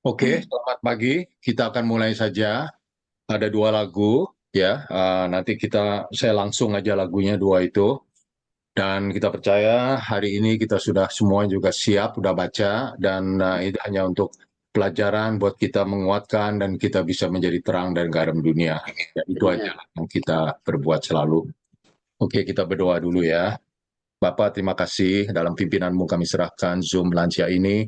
Oke, selamat pagi. Kita akan mulai saja. Ada dua lagu, ya. Nanti saya langsung aja lagunya dua itu. Dan kita percaya hari ini kita sudah semua juga siap, sudah baca, dan itu hanya untuk pelajaran buat kita menguatkan dan kita bisa menjadi terang dan garam dunia. Ya, itu aja yang kita berbuat selalu. Oke, kita berdoa dulu ya. Bapak, terima kasih dalam pimpinanmu kami serahkan Zoom lansia ini.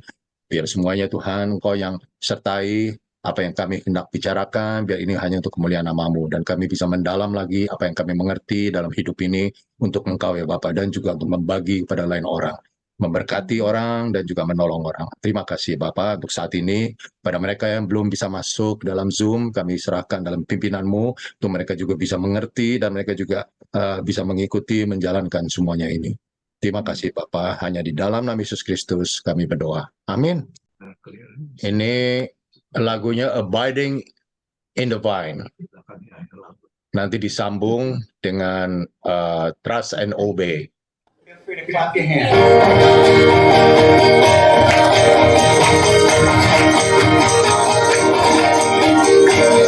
Biar semuanya Tuhan, Engkau yang sertai apa yang kami hendak bicarakan, biar ini hanya untuk kemuliaan nama-Mu. Dan kami bisa mendalam lagi apa yang kami mengerti dalam hidup ini untuk Engkau ya Bapak, dan juga untuk membagi kepada lain orang. Memberkati orang dan juga menolong orang. Terima kasih Bapak untuk saat ini. Pada mereka yang belum bisa masuk dalam Zoom, kami serahkan dalam pimpinan-Mu, untuk mereka juga bisa mengerti dan mereka juga bisa mengikuti, menjalankan semuanya ini. Terima kasih Bapak, hanya di dalam nama Yesus Kristus kami berdoa. Amin. Ini lagunya Abiding in the Vine. Nanti disambung dengan Trust and Obey. Feel free to clap your hands.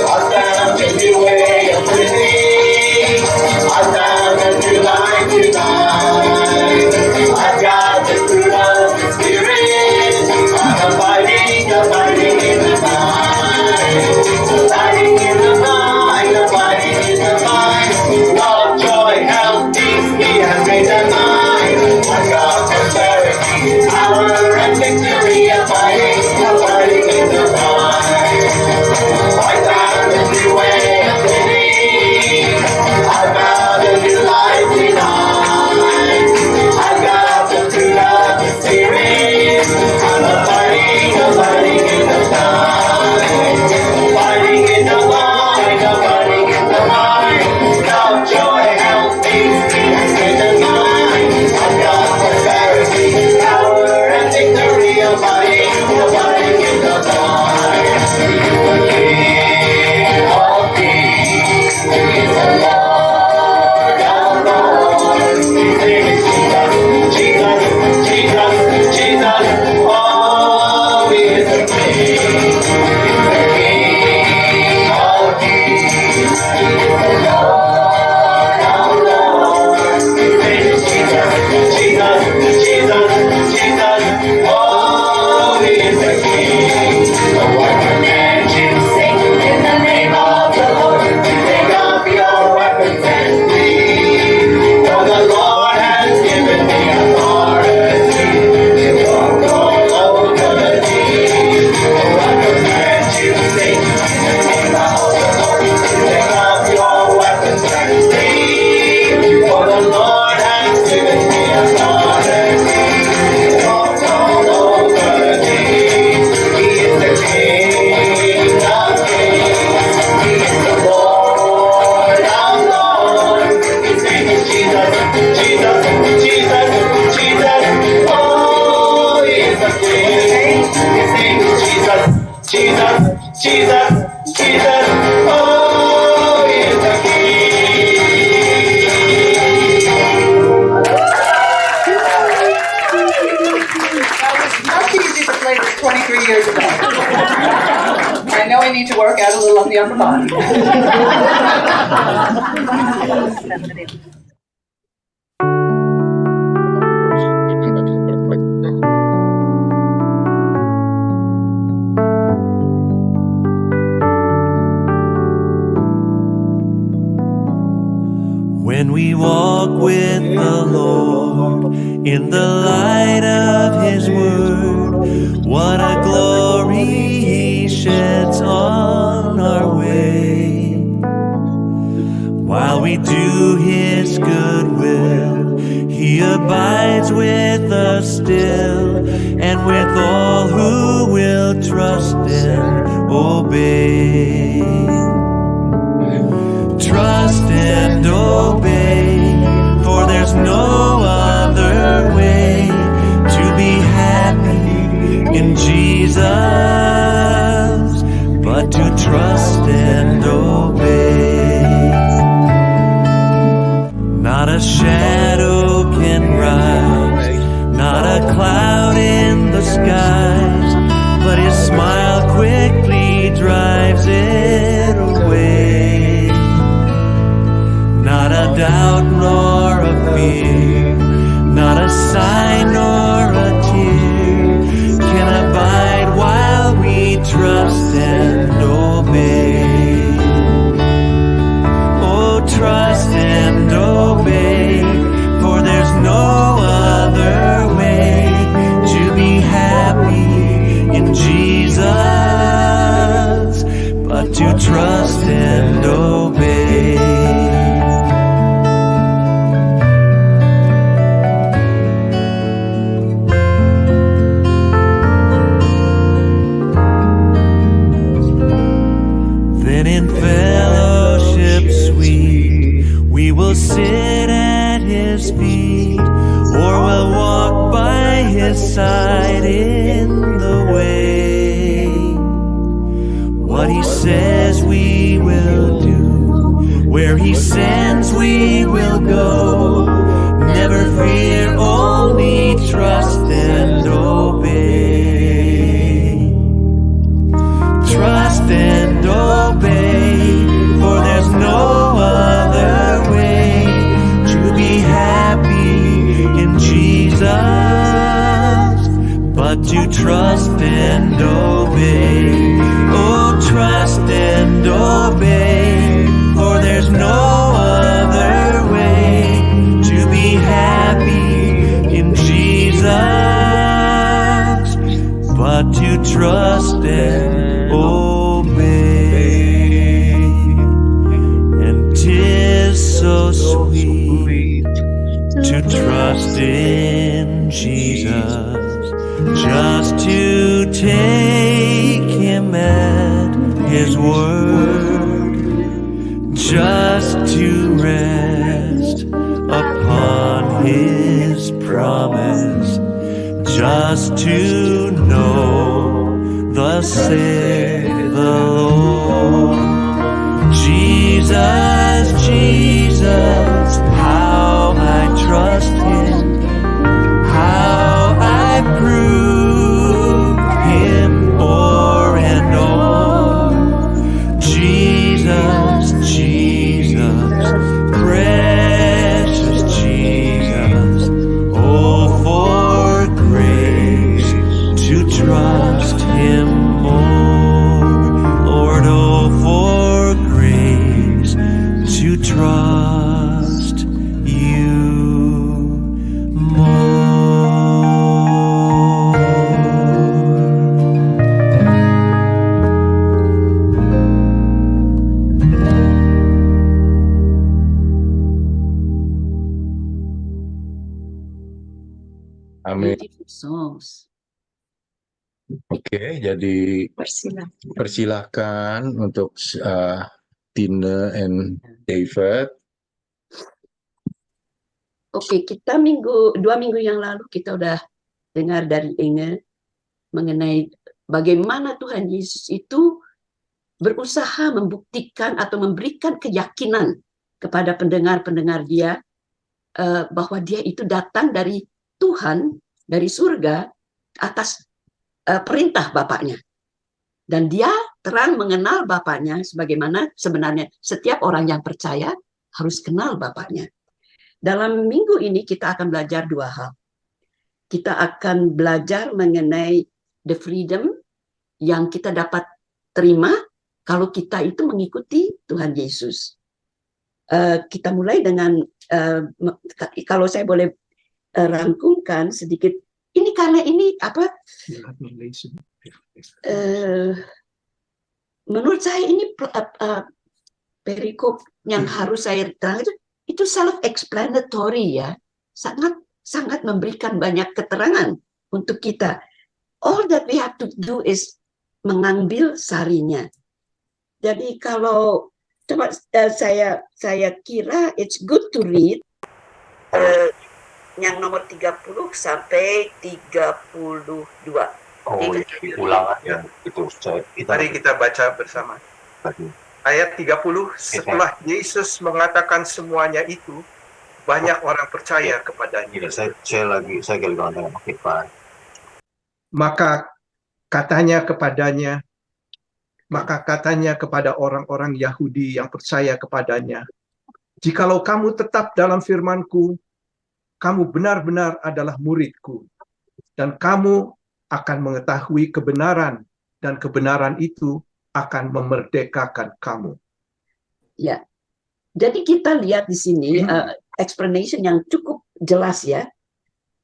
I found a new way of living. I found a new life tonight. I got the fruit of the Spirit. I'm abiding in the vine. Abiding in the vine, abiding in the vine. Love, joy, health, peace, He has made them mine. I got prosperity, power, and victory. Abiding in the vine. I found a new way of living. I found a new life tonight. I got the fruit of the Spirit. I'm abiding in the vine. Abiding in the vine, abiding in the vine. Love, joy, health, peace, He has made them mine. I got prosperity, power, and victory. Abiding in the vine. The King of Kings, He is the Lord of Lords. His name is Jesus, Jesus, Jesus, Jesus. Oh, He is the King. He's the King of Kings. He is the Lord of Lords. His name is Jesus, Jesus, Jesus, Jesus. Oh, He is the King. So I command you, sing in the name of the Lord. Take up your weapons and flee. For the Lord has given me authority to walk all over the deep. So I command you, sing in the name of the Lord. Take up your weapons and flee. For the Lord has given me authority to walk all over the deep. He is the King of Kings. He is the Lord of Lords. His name is Jesus, Jesus, Jesus, Jesus. Oh, He is the King. His name is Jesus, Jesus, Jesus, Jesus. Oh, He is the King. That was much easier to play this 23 years ago. I know I need to work out a little on the upper body. When we walk with the Lord in the light of His word, what a glory He sheds on our way. While we do His good will, He abides with us still, and with all who will trust and obey. Trust and obey, for there's no other way to be happy in Jesus but to trust and obey. Not a shadow can rise, not a cloud in the skies, but His smile quick trust and obey. Oh, trust and obey, for there's no other way to be happy in Jesus but to trust and obey. Then in fellowship sweet we will sit at his feet, or we'll walk by his side in the way. What he says we will do, where he sends we will go. Never fear, only trust and obey. Trust and obey, for there's no other way to be happy in Jesus but to trust and obey. Oh, trust and obey, for there's no other way to be happy in Jesus but to trust and obey. And 'tis so sweet to trust in Jesus, just to take him at his word, just to rest upon his promise, just to know thus saith the Lord. Jesus, Jesus, how I trust him, how I prove him o'er and o'er. Jesus, Jesus, precious Jesus, oh, for grace to trust him more. Lord, oh, for grace to trust you more. Amin. Beautiful songs. Oke, jadi persilahkan untuk Tina and David. Oke, kita 2 minggu yang lalu kita udah dengar dari Inge mengenai bagaimana Tuhan Yesus itu berusaha membuktikan atau memberikan keyakinan kepada pendengar-pendengar dia bahwa dia itu datang dari Tuhan, dari surga atas perintah Bapaknya. Dan dia terang mengenal Bapaknya sebagaimana sebenarnya setiap orang yang percaya harus kenal Bapaknya. Dalam minggu ini kita akan belajar 2 hal. Kita akan belajar mengenai the freedom yang kita dapat terima kalau kita itu mengikuti Tuhan Yesus. Kita mulai dengan, kalau saya boleh rangkumkan sedikit, ini karena ini apa? Menurut saya ini perikop yang harus saya terangkan itu self-explanatory ya, sangat memberikan banyak keterangan untuk kita. All that we have to do is mengambil sarinya. Jadi kalau coba saya kira it's good to read yang nomor 30 sampai 32. Ulangan yang itu. Mari kita baca bersama. Ayat 30, setelah Yesus mengatakan semuanya itu, banyak orang percaya kepadanya. Saya gagal oke, Pak. Maka katanya kepada orang-orang Yahudi yang percaya kepadanya, jikalau kamu tetap dalam firman-Ku, kamu benar-benar adalah murid-Ku, dan kamu akan mengetahui kebenaran, dan kebenaran itu akan memerdekakan kamu. Ya. Jadi kita lihat di sini explanation yang cukup jelas ya.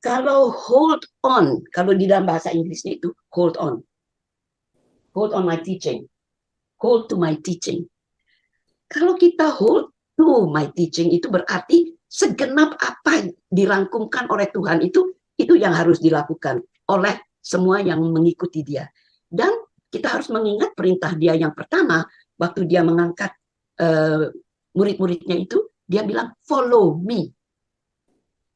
Kalau hold on, kalau di dalam bahasa Inggrisnya itu hold on my teaching, hold to my teaching. Kalau kita hold to my teaching itu berarti segenap apa yang dirangkumkan oleh Tuhan itu yang harus dilakukan oleh semua yang mengikuti Dia. Dan kita harus mengingat perintah Dia yang pertama waktu Dia mengangkat murid-muridnya itu, Dia bilang follow me.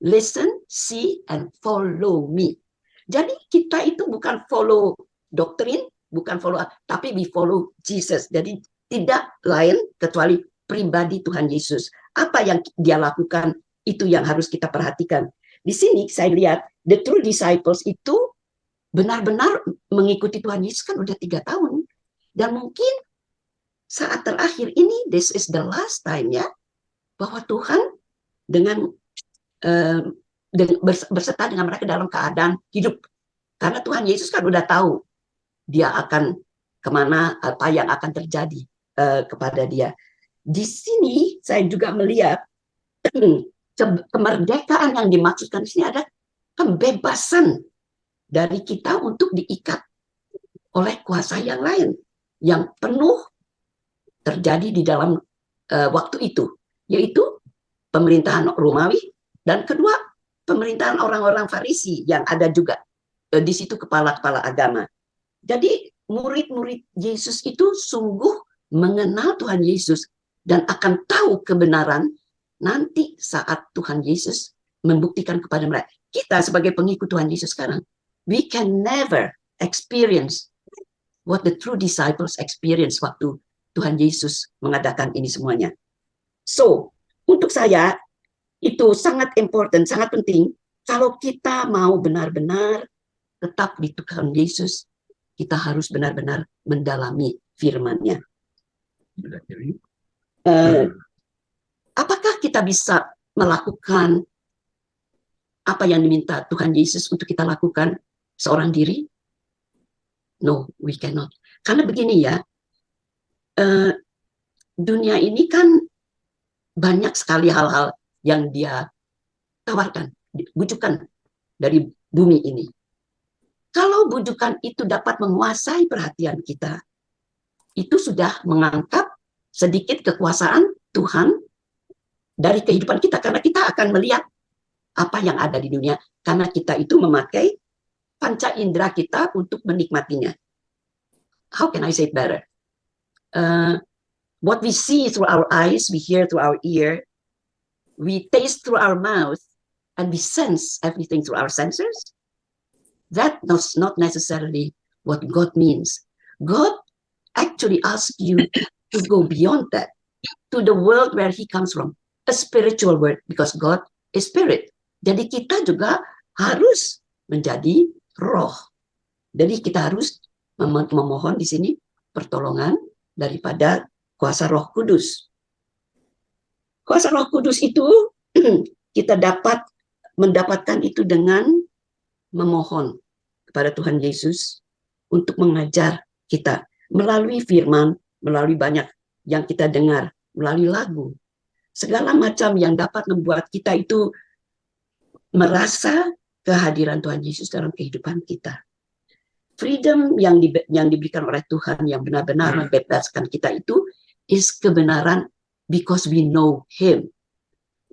Listen, see, and follow me. Jadi kita itu bukan follow doktrin, bukan follow, tapi we follow Jesus. Jadi tidak lain kecuali pribadi Tuhan Yesus. Apa yang Dia lakukan, itu yang harus kita perhatikan. Di sini saya lihat, the true disciples itu benar-benar mengikuti Tuhan Yesus kan udah 3 tahun. Dan mungkin saat terakhir ini, this is the last time ya, bahwa Tuhan dengan berserta dengan mereka dalam keadaan hidup. Karena Tuhan Yesus kan udah tahu Dia akan kemana, apa yang akan terjadi kepada Dia. Di sini saya juga melihat kemerdekaan yang dimaksudkan di sini ada kebebasan dari kita untuk diikat oleh kuasa yang lain yang penuh terjadi di dalam waktu itu, yaitu pemerintahan Romawi. Dan kedua, pemerintahan orang-orang Farisi yang ada juga di situ kepala-kepala agama. Jadi murid-murid Yesus itu sungguh mengenal Tuhan Yesus dan akan tahu kebenaran nanti saat Tuhan Yesus membuktikan kepada mereka. Kita sebagai pengikut Tuhan Yesus sekarang, we can never experience what the true disciples experience waktu Tuhan Yesus mengadakan ini semuanya. So, untuk saya, itu sangat important, sangat penting. Kalau kita mau benar-benar tetap di Tuhan Yesus, kita harus benar-benar mendalami firman-Nya. Apakah kita bisa melakukan apa yang diminta Tuhan Yesus untuk kita lakukan seorang diri? No, we cannot. Karena begini ya, dunia ini kan banyak sekali hal-hal yang Dia tawarkan, bujukan dari bumi ini. Kalau bujukan itu dapat menguasai perhatian kita, itu sudah mengangkat sedikit kekuasaan Tuhan dari kehidupan kita. Karena kita akan melihat apa yang ada di dunia. Karena kita itu memakai panca indera kita untuk menikmatinya. How can I say it better? What we see through our eyes, we hear through our ear, we taste through our mouth, and we sense everything through our senses. That is not necessarily what God means. God actually asks you to go beyond that, to the world where He comes from, a spiritual world, because God is spirit. Jadi kita juga harus menjadi roh. Jadi kita harus memohon di sini pertolongan daripada kuasa Roh Kudus. Kuasa Roh Kudus itu kita dapat mendapatkan itu dengan memohon kepada Tuhan Yesus untuk mengajar kita melalui firman, melalui banyak yang kita dengar, melalui lagu. Segala macam yang dapat membuat kita itu merasa kehadiran Tuhan Yesus dalam kehidupan kita. Freedom yang diberikan oleh Tuhan yang benar-benar membebaskan kita itu is kebenaran because we know Him.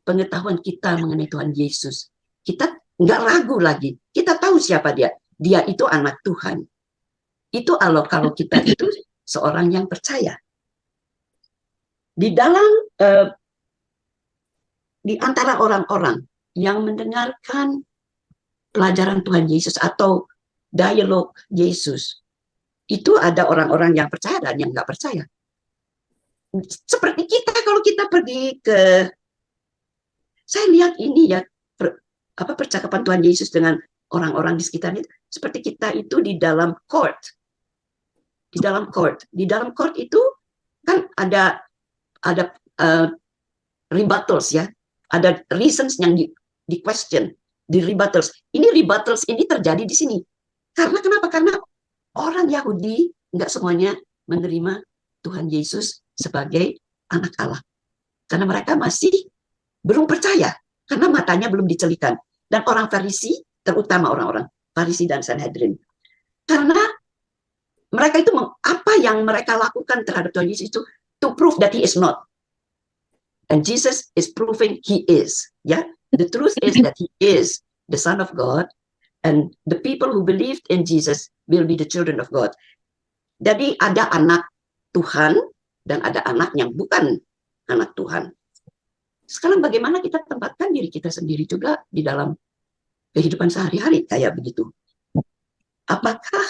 Pengetahuan kita mengenai Tuhan Yesus. Kita nggak ragu lagi. Kita tahu siapa Dia. Dia itu anak Tuhan. Itu kalau kita itu seorang yang percaya. Di dalam di antara orang-orang yang mendengarkan pelajaran Tuhan Yesus atau dialog Yesus, itu ada orang-orang yang percaya dan yang nggak percaya. Seperti kita, kalau kita pergi ke, saya lihat ini ya, percakapan Tuhan Yesus dengan orang-orang di sekitar itu, seperti kita itu di dalam court. Di dalam court itu kan ada rebuttals ya, ada reasons yang di question, di rebuttals. Ini rebuttals ini terjadi di sini. Karena kenapa? Karena orang Yahudi nggak semuanya menerima Tuhan Yesus sebagai anak Allah. Karena mereka masih belum percaya, karena matanya belum dicelikan. Dan orang Farisi, terutama orang-orang Farisi dan Sanhedrin, karena mereka itu apa yang mereka lakukan terhadap Tuhan Yesus itu to prove that he is not. And Jesus is proving he is. Yeah, the truth is that he is the Son of God, and the people who believed in Jesus will be the children of God. Jadi ada anak Tuhan dan ada anak yang bukan anak Tuhan. Sekarang bagaimana kita tempatkan diri kita sendiri juga di dalam kehidupan sehari-hari kayak begitu? Apakah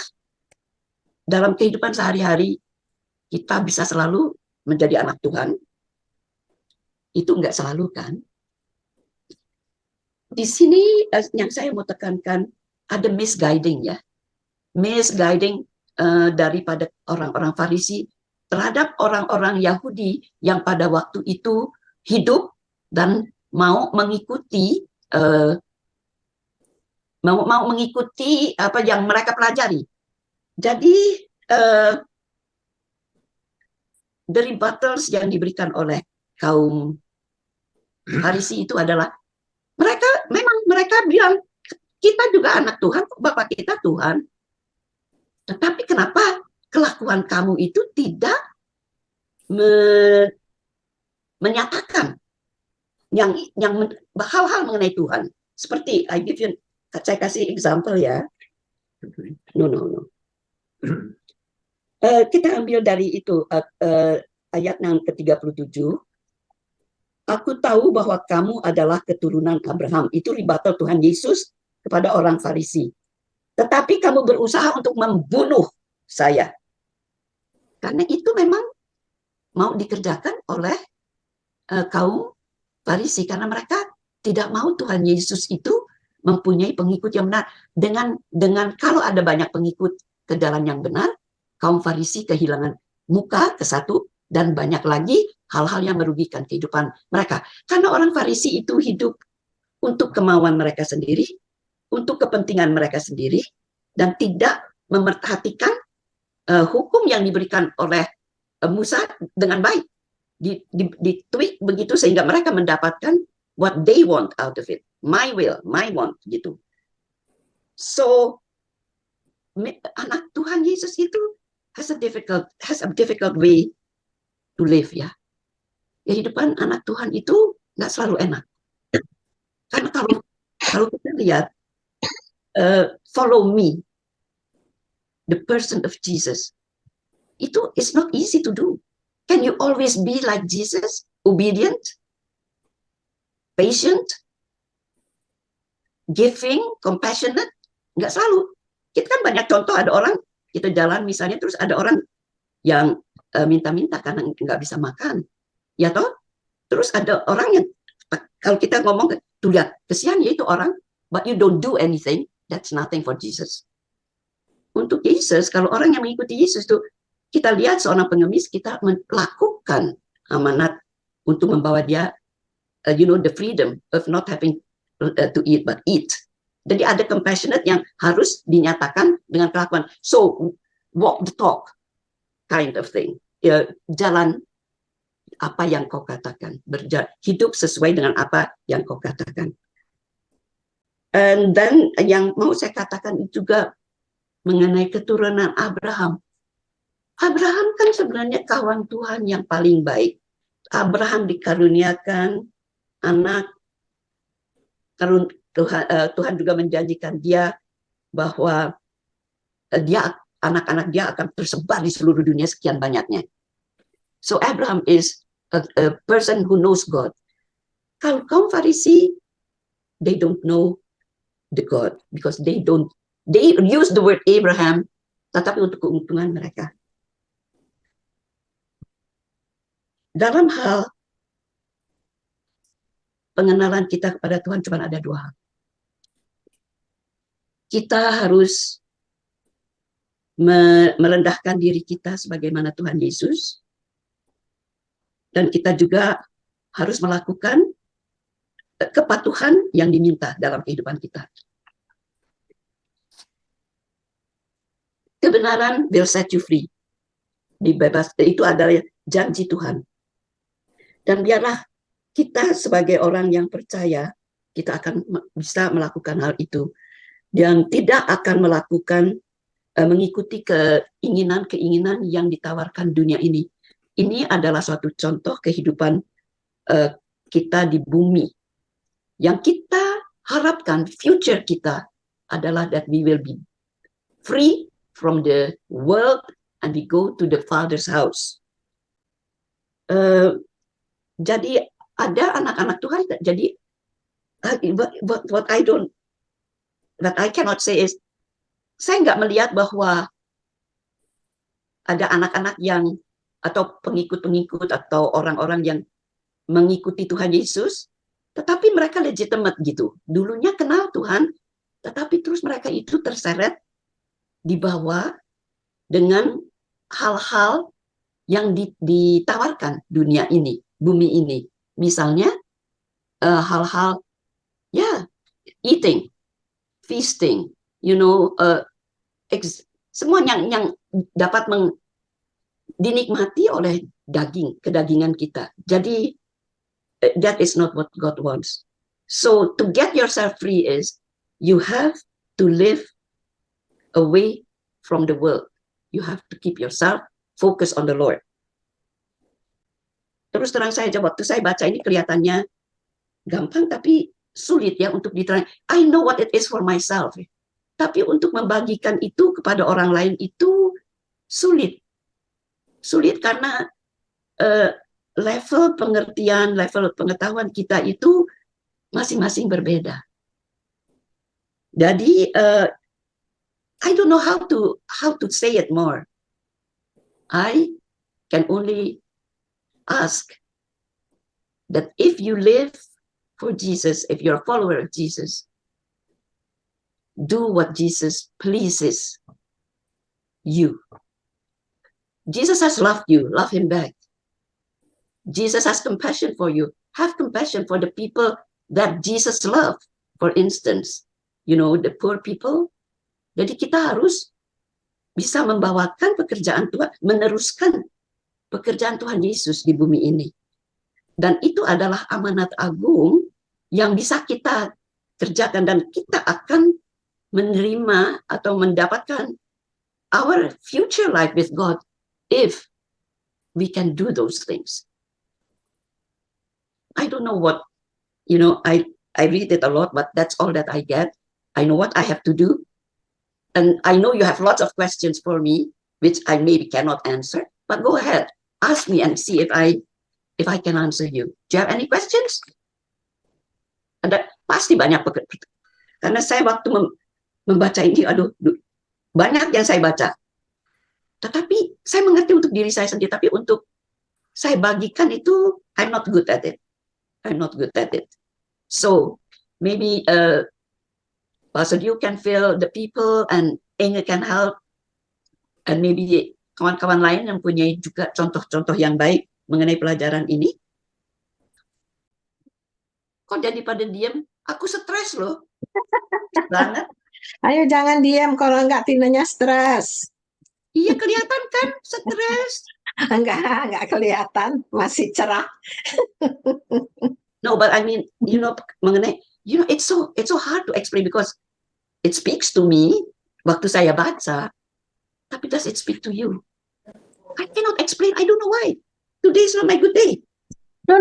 dalam kehidupan sehari-hari kita bisa selalu menjadi anak Tuhan? Itu enggak selalu kan? Di sini yang saya mau tekankan ada misguiding ya. Misguiding daripada orang-orang Farisi terhadap orang-orang Yahudi yang pada waktu itu hidup dan mau mengikuti mau mengikuti apa yang mereka pelajari. Jadi the rebuttals yang diberikan oleh kaum Farisi itu adalah mereka bilang kita juga anak Tuhan, Bapak kita Tuhan. Tetapi kenapa kelakuan kamu itu tidak menyatakan yang hal-hal mengenai Tuhan? Seperti saya kasih example ya. No. Kita ambil dari itu ayat yang ke-37. Aku tahu bahwa kamu adalah keturunan Abraham. Itu rebuttal Tuhan Yesus kepada orang Farisi. Tetapi kamu berusaha untuk membunuh saya. Karena itu memang mau dikerjakan oleh kaum Farisi. Karena mereka tidak mau Tuhan Yesus itu mempunyai pengikut yang benar. Dengan kalau ada banyak pengikut ke jalan yang benar, kaum Farisi kehilangan muka ke satu, dan banyak lagi hal-hal yang merugikan kehidupan mereka. Karena orang Farisi itu hidup untuk kemauan mereka sendiri, untuk kepentingan mereka sendiri, dan tidak memperhatikan hukum yang diberikan oleh Musa dengan baik. Ditweak begitu sehingga mereka mendapatkan what they want out of it. My will, my want, gitu. So, anak Tuhan Yesus itu has a difficult way to live ya. Kehidupan anak Tuhan itu nggak selalu enak. Karena kalau kita lihat follow me, the person of Jesus, itu is not easy to do. Can you always be like Jesus, obedient, patient, giving, compassionate? Nggak selalu. Kita kan banyak contoh, ada orang kita jalan misalnya terus ada orang yang minta-minta karena nggak bisa makan, ya toh. Terus ada orang yang kalau kita ngomong tuh lihat kesian ya itu orang, but you don't do anything, that's nothing for Jesus. Untuk Yesus, kalau orang yang mengikuti Yesus tuh kita lihat seorang pengemis, kita melakukan amanat untuk membawa dia, the freedom of not having to eat but eat. Jadi ada compassionate yang harus dinyatakan dengan kelakuan. So walk the talk kind of thing. Ya, jalan apa yang kau katakan, hidup sesuai dengan apa yang kau katakan. Dan yang mau saya katakan juga mengenai keturunan Abraham. Abraham kan sebenarnya kawan Tuhan yang paling baik. Abraham dikaruniakan anak, Tuhan juga menjanjikan dia bahwa anak-anak dia akan tersebar di seluruh dunia sekian banyaknya. So Abraham is a person who knows God. Kalau kaum Farisi, they don't know the God because they use the word Abraham, tetapi untuk keuntungan mereka. Dalam hal pengenalan kita kepada Tuhan cuma ada dua hal. Kita harus merendahkan diri kita sebagaimana Tuhan Yesus, dan kita juga harus melakukan kepatuhan yang diminta dalam kehidupan kita. kebenaran will set you free. Dibebas, itu adalah janji Tuhan. Dan biarlah kita sebagai orang yang percaya, kita akan bisa melakukan hal itu. Dan tidak akan melakukan, mengikuti keinginan-keinginan yang ditawarkan dunia ini. Ini adalah suatu contoh kehidupan kita di bumi. Yang kita harapkan, future kita adalah that we will be free from the world and we go to the Father's house. Jadi ada anak-anak Tuhan. Jadi what I cannot say is, saya nggak melihat bahwa ada anak-anak yang atau pengikut-pengikut atau orang-orang yang mengikuti Tuhan Yesus, tetapi mereka legitimate gitu. Dulunya kenal Tuhan, tetapi terus mereka itu terseret dibawa dengan hal-hal yang ditawarkan dunia ini, bumi ini. Misalnya hal-hal eating, feasting, semua yang dapat dinikmati oleh kedagingan kita. Jadi that is not what God wants. So to get yourself free is you have to live away from the world. You have to keep yourself focused on the Lord. Terus terang saja, waktu saya baca ini kelihatannya gampang, tapi sulit ya untuk diterang. I know what it is for myself. Tapi untuk membagikan itu kepada orang lain itu sulit. Sulit karena level pengertian, level pengetahuan kita itu masing-masing berbeda. Jadi I don't know how to say it more. I can only ask that if you live for Jesus, if you're a follower of Jesus, do what Jesus pleases you. Jesus has loved you, love him back. Jesus has compassion for you. Have compassion for the people that Jesus loved. For instance, the poor people. Jadi kita harus bisa membawakan pekerjaan Tuhan, meneruskan pekerjaan Tuhan Yesus di bumi ini. Dan itu adalah amanat agung yang bisa kita kerjakan, dan kita akan menerima atau mendapatkan our future life with God if we can do those things. I don't know what, I read it a lot, but that's all that I get. I know what I have to do. And I know you have lots of questions for me, which I maybe cannot answer, but go ahead, ask me and see if I can answer you. Do you have any questions? Ada pasti banyak, karena saya waktu membaca ini, banyak yang saya baca. Tetapi saya mengerti untuk diri saya sendiri, tapi untuk saya bagikan itu, I'm not good at it. So maybe Pastor you can fill the people and Inge can help, and maybe kawan-kawan lain yang punya juga contoh-contoh yang baik mengenai pelajaran ini. Kok jadi pada diam? Aku stres loh. Banget. Ayo jangan diam kalau enggak Tinanya stres. Iya kelihatan kan stres. Enggak kelihatan, masih cerah. No, but I mean, mengenai, it's so hard to explain because it speaks to me waktu saya baca, tapi does it speak to you? I cannot explain. I don't know why. Today is not my good day. No.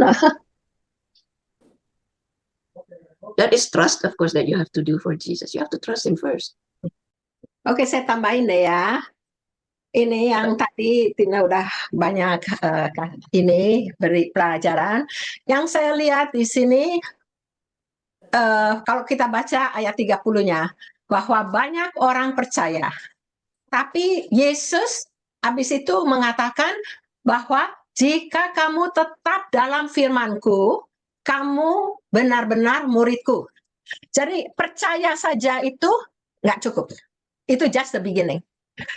That is trust, of course, that you have to do for Jesus. You have to trust him first. Oke, saya tambahin deh ya. Ini yang tadi Tina udah banyak ini beri pelajaran. Yang saya lihat di sini, kalau kita baca ayat 30-nya, bahwa banyak orang percaya. Tapi Yesus habis itu mengatakan bahwa jika kamu tetap dalam firman-Ku, kamu benar-benar murid-Ku. Jadi percaya saja itu nggak cukup. Itu just the beginning.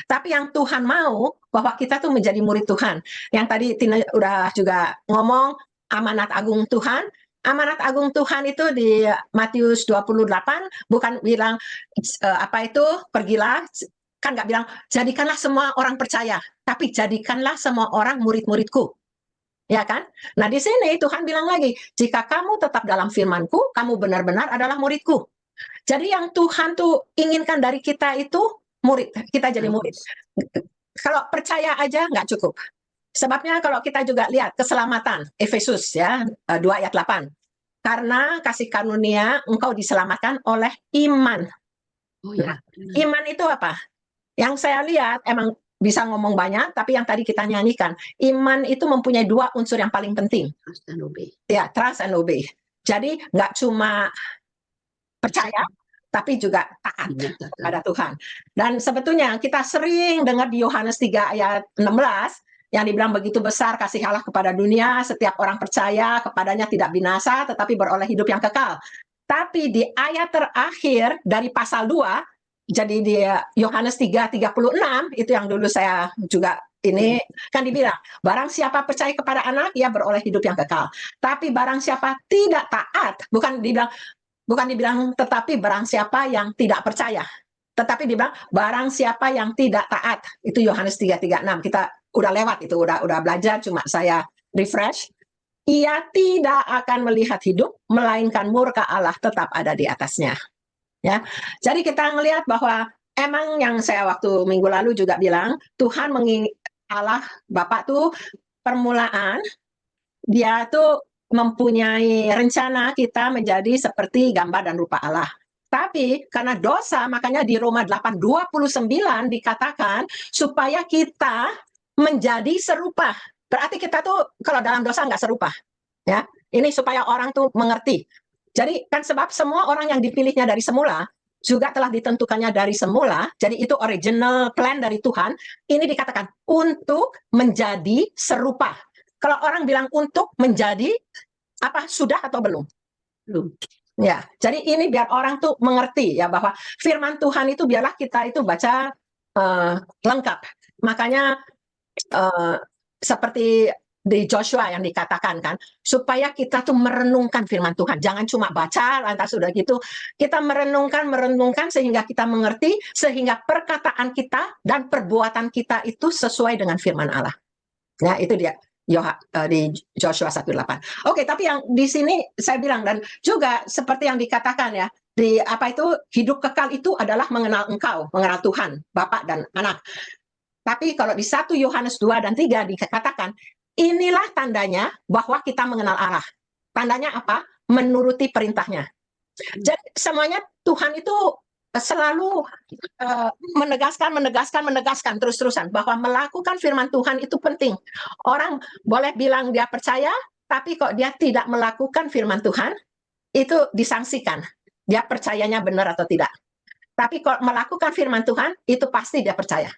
Tapi yang Tuhan mau bahwa kita tuh menjadi murid Tuhan. Yang tadi Tina udah juga ngomong amanat agung Tuhan. Amanat agung Tuhan itu di Matius 28 bukan bilang pergilah kan nggak bilang jadikanlah semua orang percaya, tapi jadikanlah semua orang murid-muridku. Ya kan? Nah di sini Tuhan bilang lagi, jika kamu tetap dalam firman-Ku, kamu benar-benar adalah murid-Ku. Jadi yang Tuhan tuh inginkan dari kita itu murid, kita jadi murid. Kalau percaya aja nggak cukup. Sebabnya kalau kita juga lihat keselamatan, Efesus ya 2 ayat 8. Karena kasih karunia engkau diselamatkan oleh iman. Oh ya. Iman itu apa? Yang saya lihat emang bisa ngomong banyak, tapi yang tadi kita nyanyikan, iman itu mempunyai 2 unsur yang paling penting. Trust and obey. Ya, trust and obey. Jadi nggak cuma percaya, tapi juga taat Dinyatakan. kepada Tuhan. Dan sebetulnya kita sering dengar di Yohanes 3 ayat 16, yang dibilang begitu besar kasih Allah kepada dunia, setiap orang percaya kepadanya tidak binasa, tetapi beroleh hidup yang kekal. Tapi di ayat terakhir dari pasal 2, jadi di Yohanes 3:36, itu yang dulu saya juga ini, kan dibilang, barang siapa percaya kepada anak, ia beroleh hidup yang kekal. Tapi barang siapa tidak taat, bukan dibilang tetapi barang siapa yang tidak percaya. Tetapi dibilang barang siapa yang tidak taat. Itu Yohanes 3:36. Kita udah lewat itu, udah belajar, cuma saya refresh. Ia tidak akan melihat hidup, melainkan murka Allah tetap ada di atasnya. Ya. Jadi kita ngelihat bahwa emang yang saya waktu minggu lalu juga bilang, Tuhan Allah Bapa tuh permulaan, dia tuh mempunyai rencana kita menjadi seperti gambar dan rupa Allah. Tapi karena dosa, makanya di Roma 8:29 dikatakan supaya kita menjadi serupa. Berarti kita tuh kalau dalam dosa nggak serupa. Ya, ini supaya orang tuh mengerti. Jadi kan sebab semua orang yang dipilihnya dari semula juga telah ditentukannya dari semula. Jadi itu original plan dari Tuhan. Ini dikatakan untuk menjadi serupa. Kalau orang bilang untuk menjadi apa, sudah atau belum? Belum. Ya, jadi ini biar orang tuh mengerti ya bahwa firman Tuhan itu biarlah kita itu baca lengkap. Makanya seperti di Joshua yang dikatakan kan, supaya kita tuh merenungkan firman Tuhan. Jangan cuma baca lantas sudah gitu. Kita merenungkan sehingga kita mengerti, sehingga perkataan kita dan perbuatan kita itu sesuai dengan firman Allah. Ya, itu dia. Di Joshua 1:8. Oke, tapi yang di sini saya bilang, dan juga seperti yang dikatakan ya, di apa itu hidup kekal itu adalah mengenal Engkau, mengenal Tuhan, Bapa dan Anak. Tapi kalau di 1 Yohanes 2 dan 3 dikatakan, inilah tandanya bahwa kita mengenal Allah. Tandanya apa? Menuruti perintahnya. Jadi semuanya Tuhan itu selalu menegaskan terus-terusan bahwa melakukan firman Tuhan itu penting. Orang boleh bilang dia percaya, tapi kok dia tidak melakukan firman Tuhan, itu disangsikan. Dia percayanya benar atau tidak. Tapi kalau melakukan firman Tuhan, itu pasti dia percaya.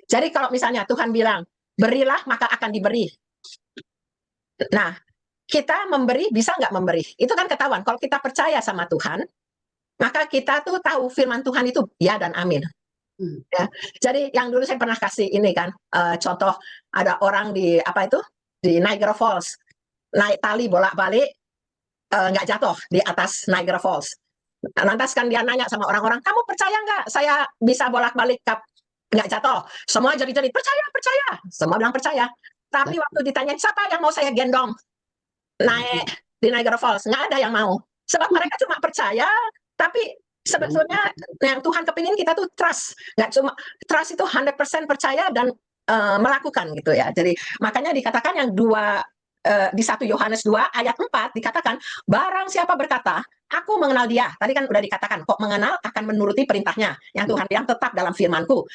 Jadi kalau misalnya Tuhan bilang, berilah maka akan diberi. Nah, kita memberi, bisa nggak memberi? Itu kan ketahuan. Kalau kita percaya sama Tuhan, maka kita tuh tahu firman Tuhan itu ya dan amin. Ya. Jadi yang dulu saya pernah kasih ini kan, contoh ada orang di apa itu di Niagara Falls naik tali bolak-balik nggak jatuh di atas Niagara Falls. Lantas kan dia nanya sama orang-orang, kamu percaya nggak saya bisa bolak-balik nggak jatuh? Semua jadi percaya. Semua bilang percaya. Tapi waktu ditanya siapa yang mau saya gendong naik di Niagara Falls, nggak ada yang mau. Sebab mereka cuma percaya. Tapi sebetulnya yang Tuhan kepingin kita tuh trust. Nggak cuma trust itu 100% percaya dan melakukan gitu ya. Jadi makanya dikatakan yang di 1 Yohanes 2 ayat 4 dikatakan, barang siapa berkata, aku mengenal dia. Tadi kan udah dikatakan, kok mengenal akan menuruti perintahnya. Yang Tuhan bilang tetap dalam firman-Ku.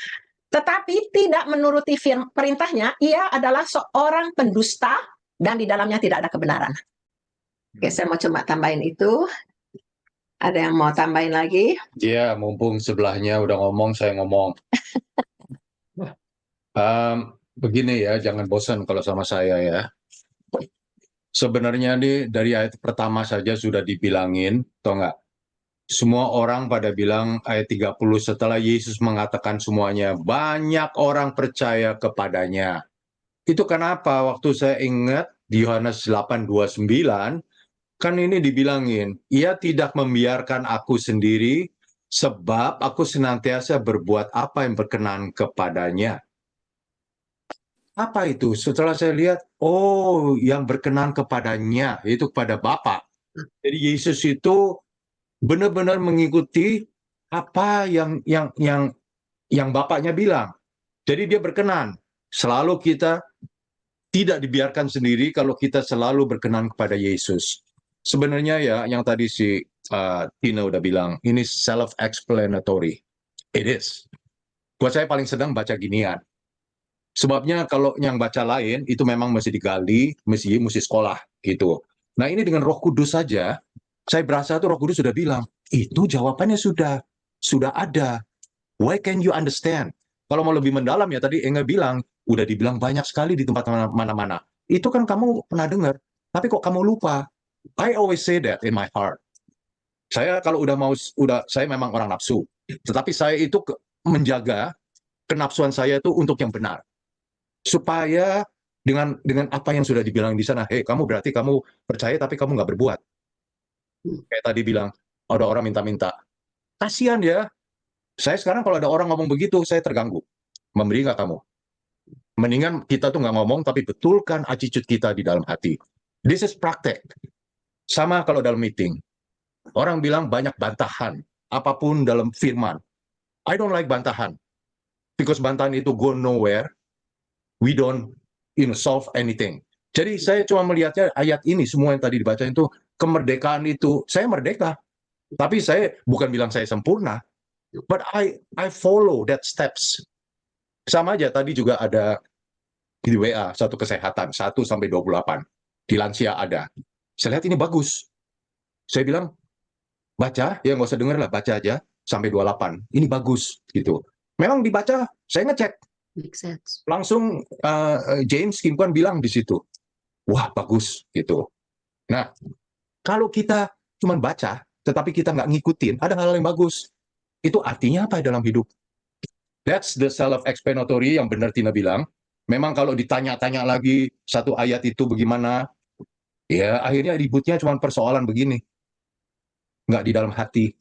Tetapi tidak menuruti perintahnya, ia adalah seorang pendusta dan di dalamnya tidak ada kebenaran. Oke, saya mau coba tambahin itu. Ada yang mau tambahin lagi? Iya, mumpung sebelahnya udah ngomong, saya ngomong. Begini ya, jangan bosan kalau sama saya ya. Sebenarnya nih dari ayat pertama saja sudah dibilangin, tau nggak? Semua orang pada bilang ayat 30 setelah Yesus mengatakan semuanya, banyak orang percaya kepadanya. Itu kenapa waktu saya ingat di Yohanes 8:29, kan ini dibilangin, ia tidak membiarkan aku sendiri, Sebab aku senantiasa berbuat apa yang berkenan kepadanya. Apa itu? Setelah saya lihat, oh, yang berkenan kepadanya, itu kepada Bapa. Jadi Yesus itu benar-benar mengikuti apa yang Bapaknya bilang. Jadi dia berkenan. Selalu kita tidak dibiarkan sendiri kalau kita selalu berkenan kepada Yesus. Sebenarnya ya, yang tadi si Tina udah bilang, ini self-explanatory. It is. Buat saya paling sedang baca ginian. Sebabnya kalau yang baca lain itu memang mesti digali, mesti sekolah gitu. Nah ini dengan Roh Kudus saja, saya berasa tuh Roh Kudus sudah bilang, itu jawabannya sudah ada. Why can you understand? Kalau mau lebih mendalam ya tadi Enga bilang, udah dibilang banyak sekali di tempat mana-mana. Itu kan kamu pernah dengar, tapi kok kamu lupa? I always say that in my heart. Saya kalau saya memang orang nafsu, tetapi saya itu menjaga kenafsuan saya itu untuk yang benar. Supaya dengan apa yang sudah dibilang di sana, kamu berarti kamu percaya tapi kamu nggak berbuat. Kayak tadi bilang, ada orang minta-minta. Kasihan ya. Saya sekarang kalau ada orang ngomong begitu, saya terganggu. Memberi nggak kamu? Mendingan kita tuh nggak ngomong, tapi betulkan attitude kita di dalam hati. This is praktek. Sama kalau dalam meeting. Orang bilang banyak bantahan. Apapun dalam firman. I don't like bantahan. Because bantahan itu go nowhere. We don't solve anything. Jadi saya cuma melihatnya ayat ini semua yang tadi dibaca itu kemerdekaan itu saya merdeka, tapi saya bukan bilang saya sempurna, but I follow that steps. Sama aja tadi juga ada di WA satu kesehatan 1 sampai 28 di lansia ada. Saya lihat ini bagus. Saya bilang baca ya nggak usah denger lah baca aja sampai 28 ini bagus gitu. Memang dibaca saya ngecek. Make sense. Langsung James Kim Kwan bilang di situ, wah bagus gitu. Nah, kalau kita cuma baca, tetapi kita nggak ngikutin, ada hal yang bagus. Itu artinya apa dalam hidup? That's the self-explanatory yang benar Tina bilang. Memang kalau ditanya-tanya lagi satu ayat itu bagaimana, ya akhirnya ributnya cuma persoalan begini. Nggak di dalam hati.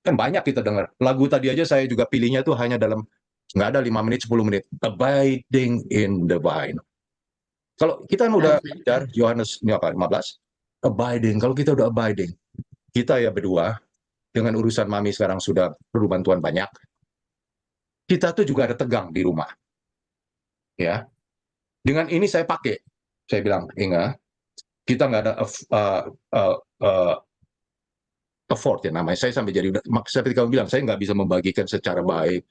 Kan banyak kita dengar. Lagu tadi aja saya juga pilihnya tuh hanya dalam nggak ada 5 menit, 10 menit. Abiding in the vine. Kalau kita udah belajar, Yohanes 15, abiding. Kalau kita udah abiding, kita ya berdua, dengan urusan Mami sekarang sudah perlu bantuan banyak, kita tuh juga ada tegang di rumah. Ya, dengan ini saya pakai. Saya bilang, Inga, kita nggak ada effort ya namanya. Saya sampai jadi, seperti kamu bilang, saya nggak bisa membagikan secara baik.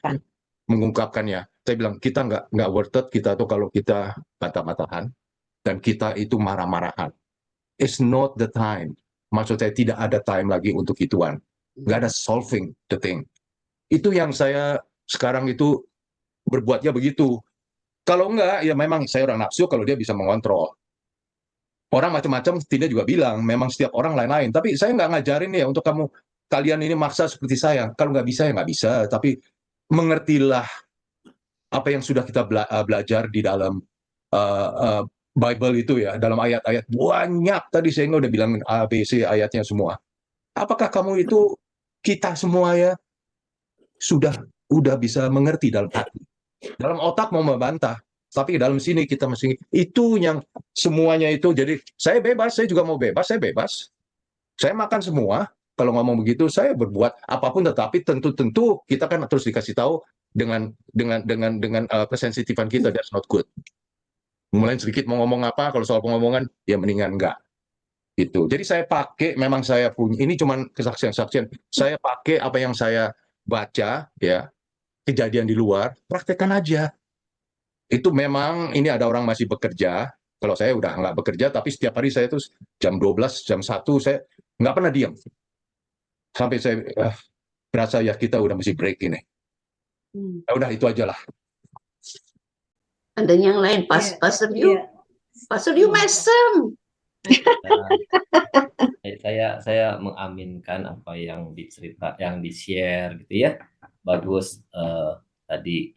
Mengungkapkannya, saya bilang kita nggak worth it kita tuh kalau kita bantah-bantahan dan kita itu marah-marahan. It's not the time. Maksud saya tidak ada time lagi untuk ituan. Nggak ada solving the thing. Itu yang saya sekarang itu berbuatnya begitu. Kalau enggak, ya memang saya orang nafsu kalau dia bisa mengontrol. Orang macam-macam tidak juga bilang, memang setiap orang lain-lain. Tapi saya nggak ngajarin ya untuk kalian ini maksa seperti saya. Kalau nggak bisa ya nggak bisa. Tapi mengertilah apa yang sudah kita belajar di dalam Bible itu ya, dalam ayat-ayat banyak tadi saya udah bilang A, B, C ayatnya semua. Apakah kamu itu kita semua ya udah bisa mengerti dalam hati. Dalam otak mau membantah, tapi dalam sini kita mesti itu yang semuanya itu. Jadi saya bebas, saya juga mau bebas, saya bebas. Saya makan semua. Kalau ngomong begitu, saya berbuat apapun, tetapi tentu kita kan terus dikasih tahu dengan kesensitifan kita, that's not good. Mulai sedikit mau ngomong apa, kalau soal pengomongan, ya mendingan enggak. Gitu. Jadi saya pakai, memang saya punya, ini cuma kesaksian-kesaksian, saya pakai apa yang saya baca, ya, kejadian di luar, praktekkan aja. Itu memang, ini ada orang masih bekerja, kalau saya udah nggak bekerja, tapi setiap hari saya tuh jam 12, jam 1, saya nggak pernah diam. Sampai saya berasa ya kita udah mesti break ini. Ya udah itu aja lah. Ada yang lain, Pastor Yu, Pastor Yu mesem. Saya mengaminkan apa yang di-share gitu ya. Bagus tadi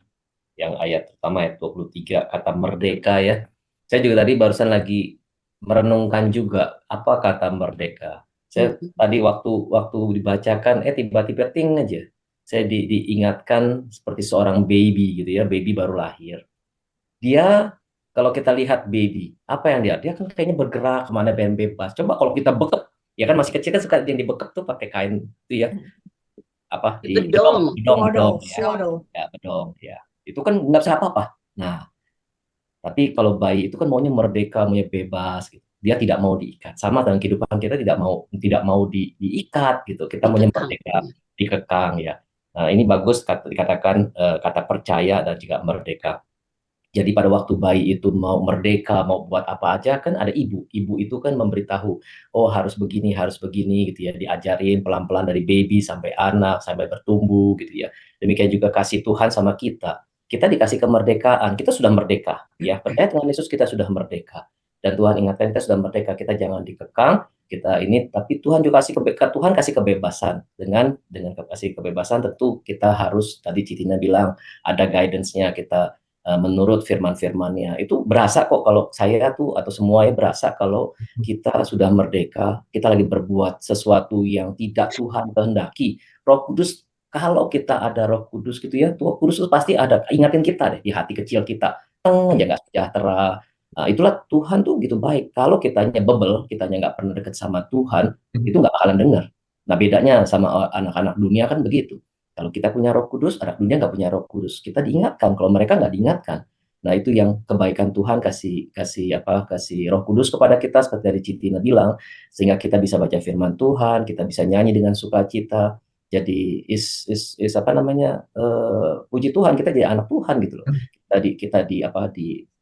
yang ayat pertama ayat 23 kata merdeka ya. Saya juga tadi barusan lagi merenungkan juga apa kata merdeka. Saya tadi waktu dibacakan, tiba-tiba ting aja. Saya diingatkan seperti seorang baby gitu ya, baby baru lahir. Dia kalau kita lihat baby, apa yang dia kan kayaknya bergerak kemana dan bebas. Coba kalau kita bekep, ya kan masih kecil kan suka yang dibekep tuh pakai kain itu ya, apa Bedong. bedong ya, Swaddle. ya bedong ya. Itu kan nggak bisa apa-apa. Nah, tapi kalau bayi itu kan maunya merdeka, maunya bebas gitu. Dia tidak mau diikat. Sama dengan kehidupan kita tidak mau diikat gitu. Kita maunya Dikekang. merdeka, dikekang ya. Nah, ini bagus dikatakan kata percaya dan juga merdeka. Jadi pada waktu bayi itu mau merdeka, mau buat apa aja kan ada ibu. Ibu itu kan memberitahu, oh harus begini gitu ya. Diajarin pelan-pelan dari baby sampai anak, sampai bertumbuh gitu ya. Demikian juga kasih Tuhan sama kita. Kita dikasih kemerdekaan, kita sudah merdeka ya. Percaya dengan Yesus kita sudah merdeka. Dan Tuhan ingatkan kita sudah merdeka, kita jangan dikekang, kita ini tapi Tuhan juga Tuhan kasih kebebasan. Dengan kasih kebebasan tentu kita harus tadi Citina bilang ada guidance-nya kita menurut firman-firmannya. Itu berasa kok kalau saya tuh atau semuanya berasa kalau kita sudah merdeka, kita lagi berbuat sesuatu yang tidak Tuhan kehendaki. Roh Kudus, kalau kita ada Roh Kudus gitu ya, Roh Kudus itu pasti ada ingatin kita deh di hati kecil kita. Aja nggak sejahtera. Nah, itulah Tuhan tuh gitu baik. Kalau kitanya bebel, kitanya nggak pernah deket sama Tuhan, itu nggak bakalan dengar. Nah, bedanya sama anak-anak dunia kan begitu. Kalau kita punya Roh Kudus, anak dunia nggak punya Roh Kudus. Kita diingatkan, kalau mereka nggak diingatkan. Nah, itu yang kebaikan Tuhan kasih Roh Kudus kepada kita seperti dari Citina bilang, sehingga kita bisa baca firman Tuhan, kita bisa nyanyi dengan sukacita. Jadi apa namanya? Puji Tuhan, kita jadi anak Tuhan gitu loh. Kita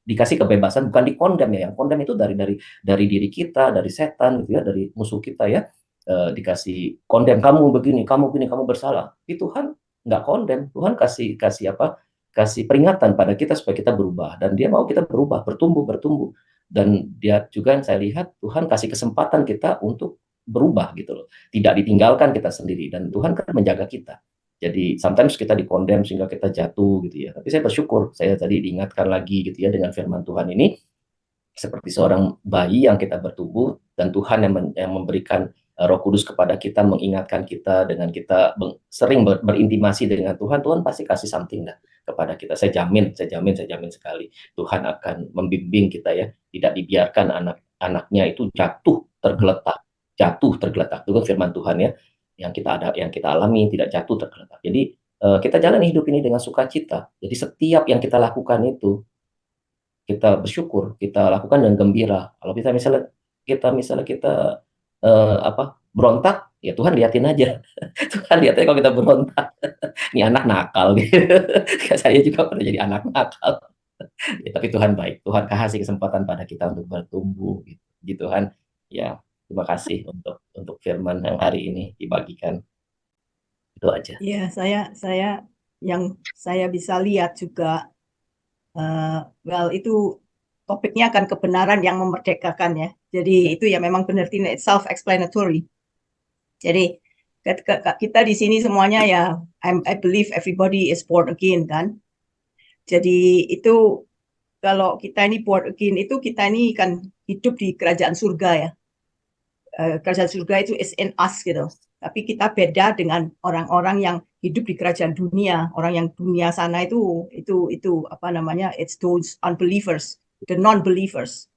dikasih kebebasan, bukan dikondem ya. Yang kondem itu dari diri kita, dari setan gitu ya, dari musuh kita ya. Dikasih kondem, kamu begini, kamu bersalah. Itu Tuhan nggak kondem, Tuhan kasih peringatan pada kita supaya kita berubah, dan dia mau kita berubah, bertumbuh, dan dia juga yang saya lihat Tuhan kasih kesempatan kita untuk berubah gitu loh, tidak ditinggalkan kita sendiri, dan Tuhan kan menjaga kita. Jadi sometimes kita dikondem sehingga kita jatuh gitu ya, tapi saya bersyukur saya tadi diingatkan lagi gitu ya dengan firman Tuhan ini, seperti seorang bayi yang kita bertumbuh, dan Tuhan yang memberikan Roh Kudus kepada kita, mengingatkan kita dengan kita sering berintimasi dengan Tuhan, Tuhan pasti kasih something dah kepada kita. Saya jamin sekali Tuhan akan membimbing kita ya, tidak dibiarkan anak-anaknya itu jatuh tergeletak. Itu kan firman Tuhan ya, yang kita alami tidak jatuh tergeletak. Jadi kita jalani hidup ini dengan sukacita. Jadi setiap yang kita lakukan itu kita bersyukur, kita lakukan dengan gembira. Kalau kita berontak, ya Tuhan liatin aja. Tuhan lihat aja kalau kita berontak. Ini anak nakal gitu. Saya juga pernah jadi anak nakal. Ya, tapi Tuhan baik. Tuhan kasih kesempatan pada kita untuk bertumbuh gitu. Jadi Tuhan, ya terima kasih untuk firman yang hari ini dibagikan. Itu aja. Ya, yang saya bisa lihat juga, itu topiknya akan kebenaran yang memerdekakan ya. Jadi itu ya memang benar, it's self-explanatory. Jadi kita di sini semuanya ya, I believe everybody is born again kan. Jadi itu kalau kita ini born again itu kita ini kan hidup di kerajaan surga ya. Kerajaan surga itu is in us gitu. Tapi kita beda dengan orang-orang yang hidup di kerajaan dunia. Orang yang dunia sana itu apa namanya? It's those unbelievers, the non-believers.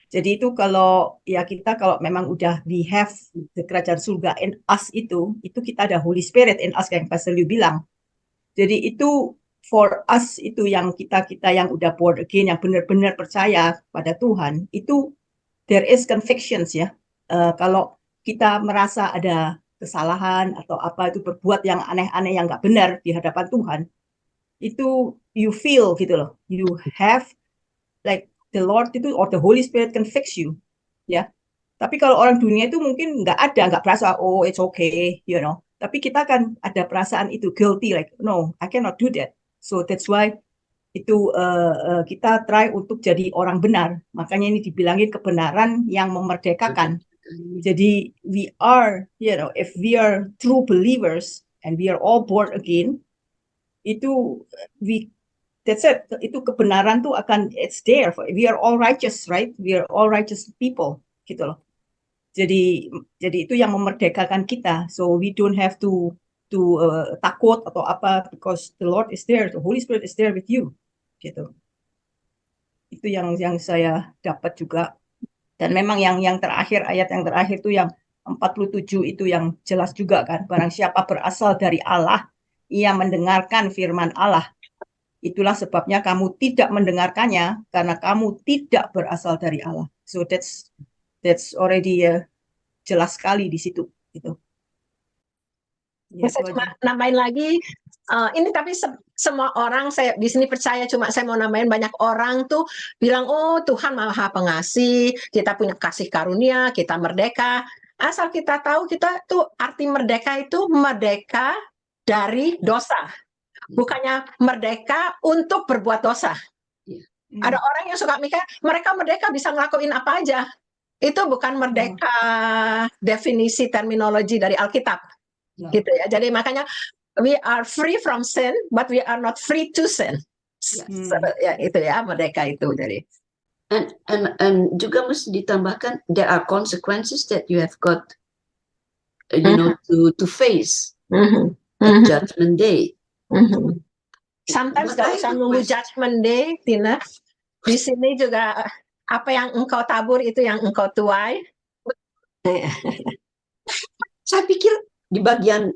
Jadi itu kalau memang udah we have the kerajaan surga in us itu kita ada Holy Spirit in us kayak Pastor Liu bilang. Jadi itu for us itu yang kita yang udah born again, yang benar-benar percaya pada Tuhan, itu there is convictions ya. Kalau kita merasa ada kesalahan atau apa itu berbuat yang aneh-aneh yang nggak benar di hadapan Tuhan, itu you feel gitu loh, you have like the Lord itu or the Holy Spirit can fix you ya. Tapi kalau orang dunia itu mungkin nggak berasa, oh it's okay, you know. Tapi kita kan ada perasaan itu guilty, like no, I cannot do that. So that's why itu kita try untuk jadi orang benar. Makanya ini dibilangin kebenaran yang memerdekakan. Jadi we are, you know, if we are true believers and we are all born again, itu that's it. Itu kebenaran tuh akan it's there. We are all righteous, right? We are all righteous people, gitu loh. Jadi itu yang memerdekakan kita. So we don't have to takut atau apa, because the Lord is there, the Holy Spirit is there with you. Gitu. Itu yang saya dapat juga. Dan memang yang terakhir, ayat yang terakhir itu yang 47 itu yang jelas juga kan. Barang siapa berasal dari Allah, ia mendengarkan firman Allah. Itulah sebabnya kamu tidak mendengarkannya, karena kamu tidak berasal dari Allah. So that's already jelas sekali di situ. Gitu. Ya, Saya itu cuma aja. nambahin lagi, ini tapi semua orang saya di sini percaya, cuma saya mau nambahin, banyak orang tuh bilang, oh Tuhan Maha Pengasih, kita punya kasih karunia, kita merdeka. Asal kita tahu, kita tuh arti merdeka itu merdeka dari dosa, bukannya merdeka untuk berbuat dosa. Ada orang yang suka mikir mereka merdeka bisa ngelakuin apa aja. Itu bukan merdeka definisi terminologi dari Alkitab. Gitu ya. Jadi makanya we are free from sin, but we are not free to sin. Ya, itu ya merdeka itu. Jadi And juga mesti ditambahkan, there are consequences that you have got, you know, to face at Judgment Day. Sometimes gak usah nunggu Judgment Day, Tina. Di sini juga apa yang engkau tabur itu yang engkau tuai. Saya pikir di bagian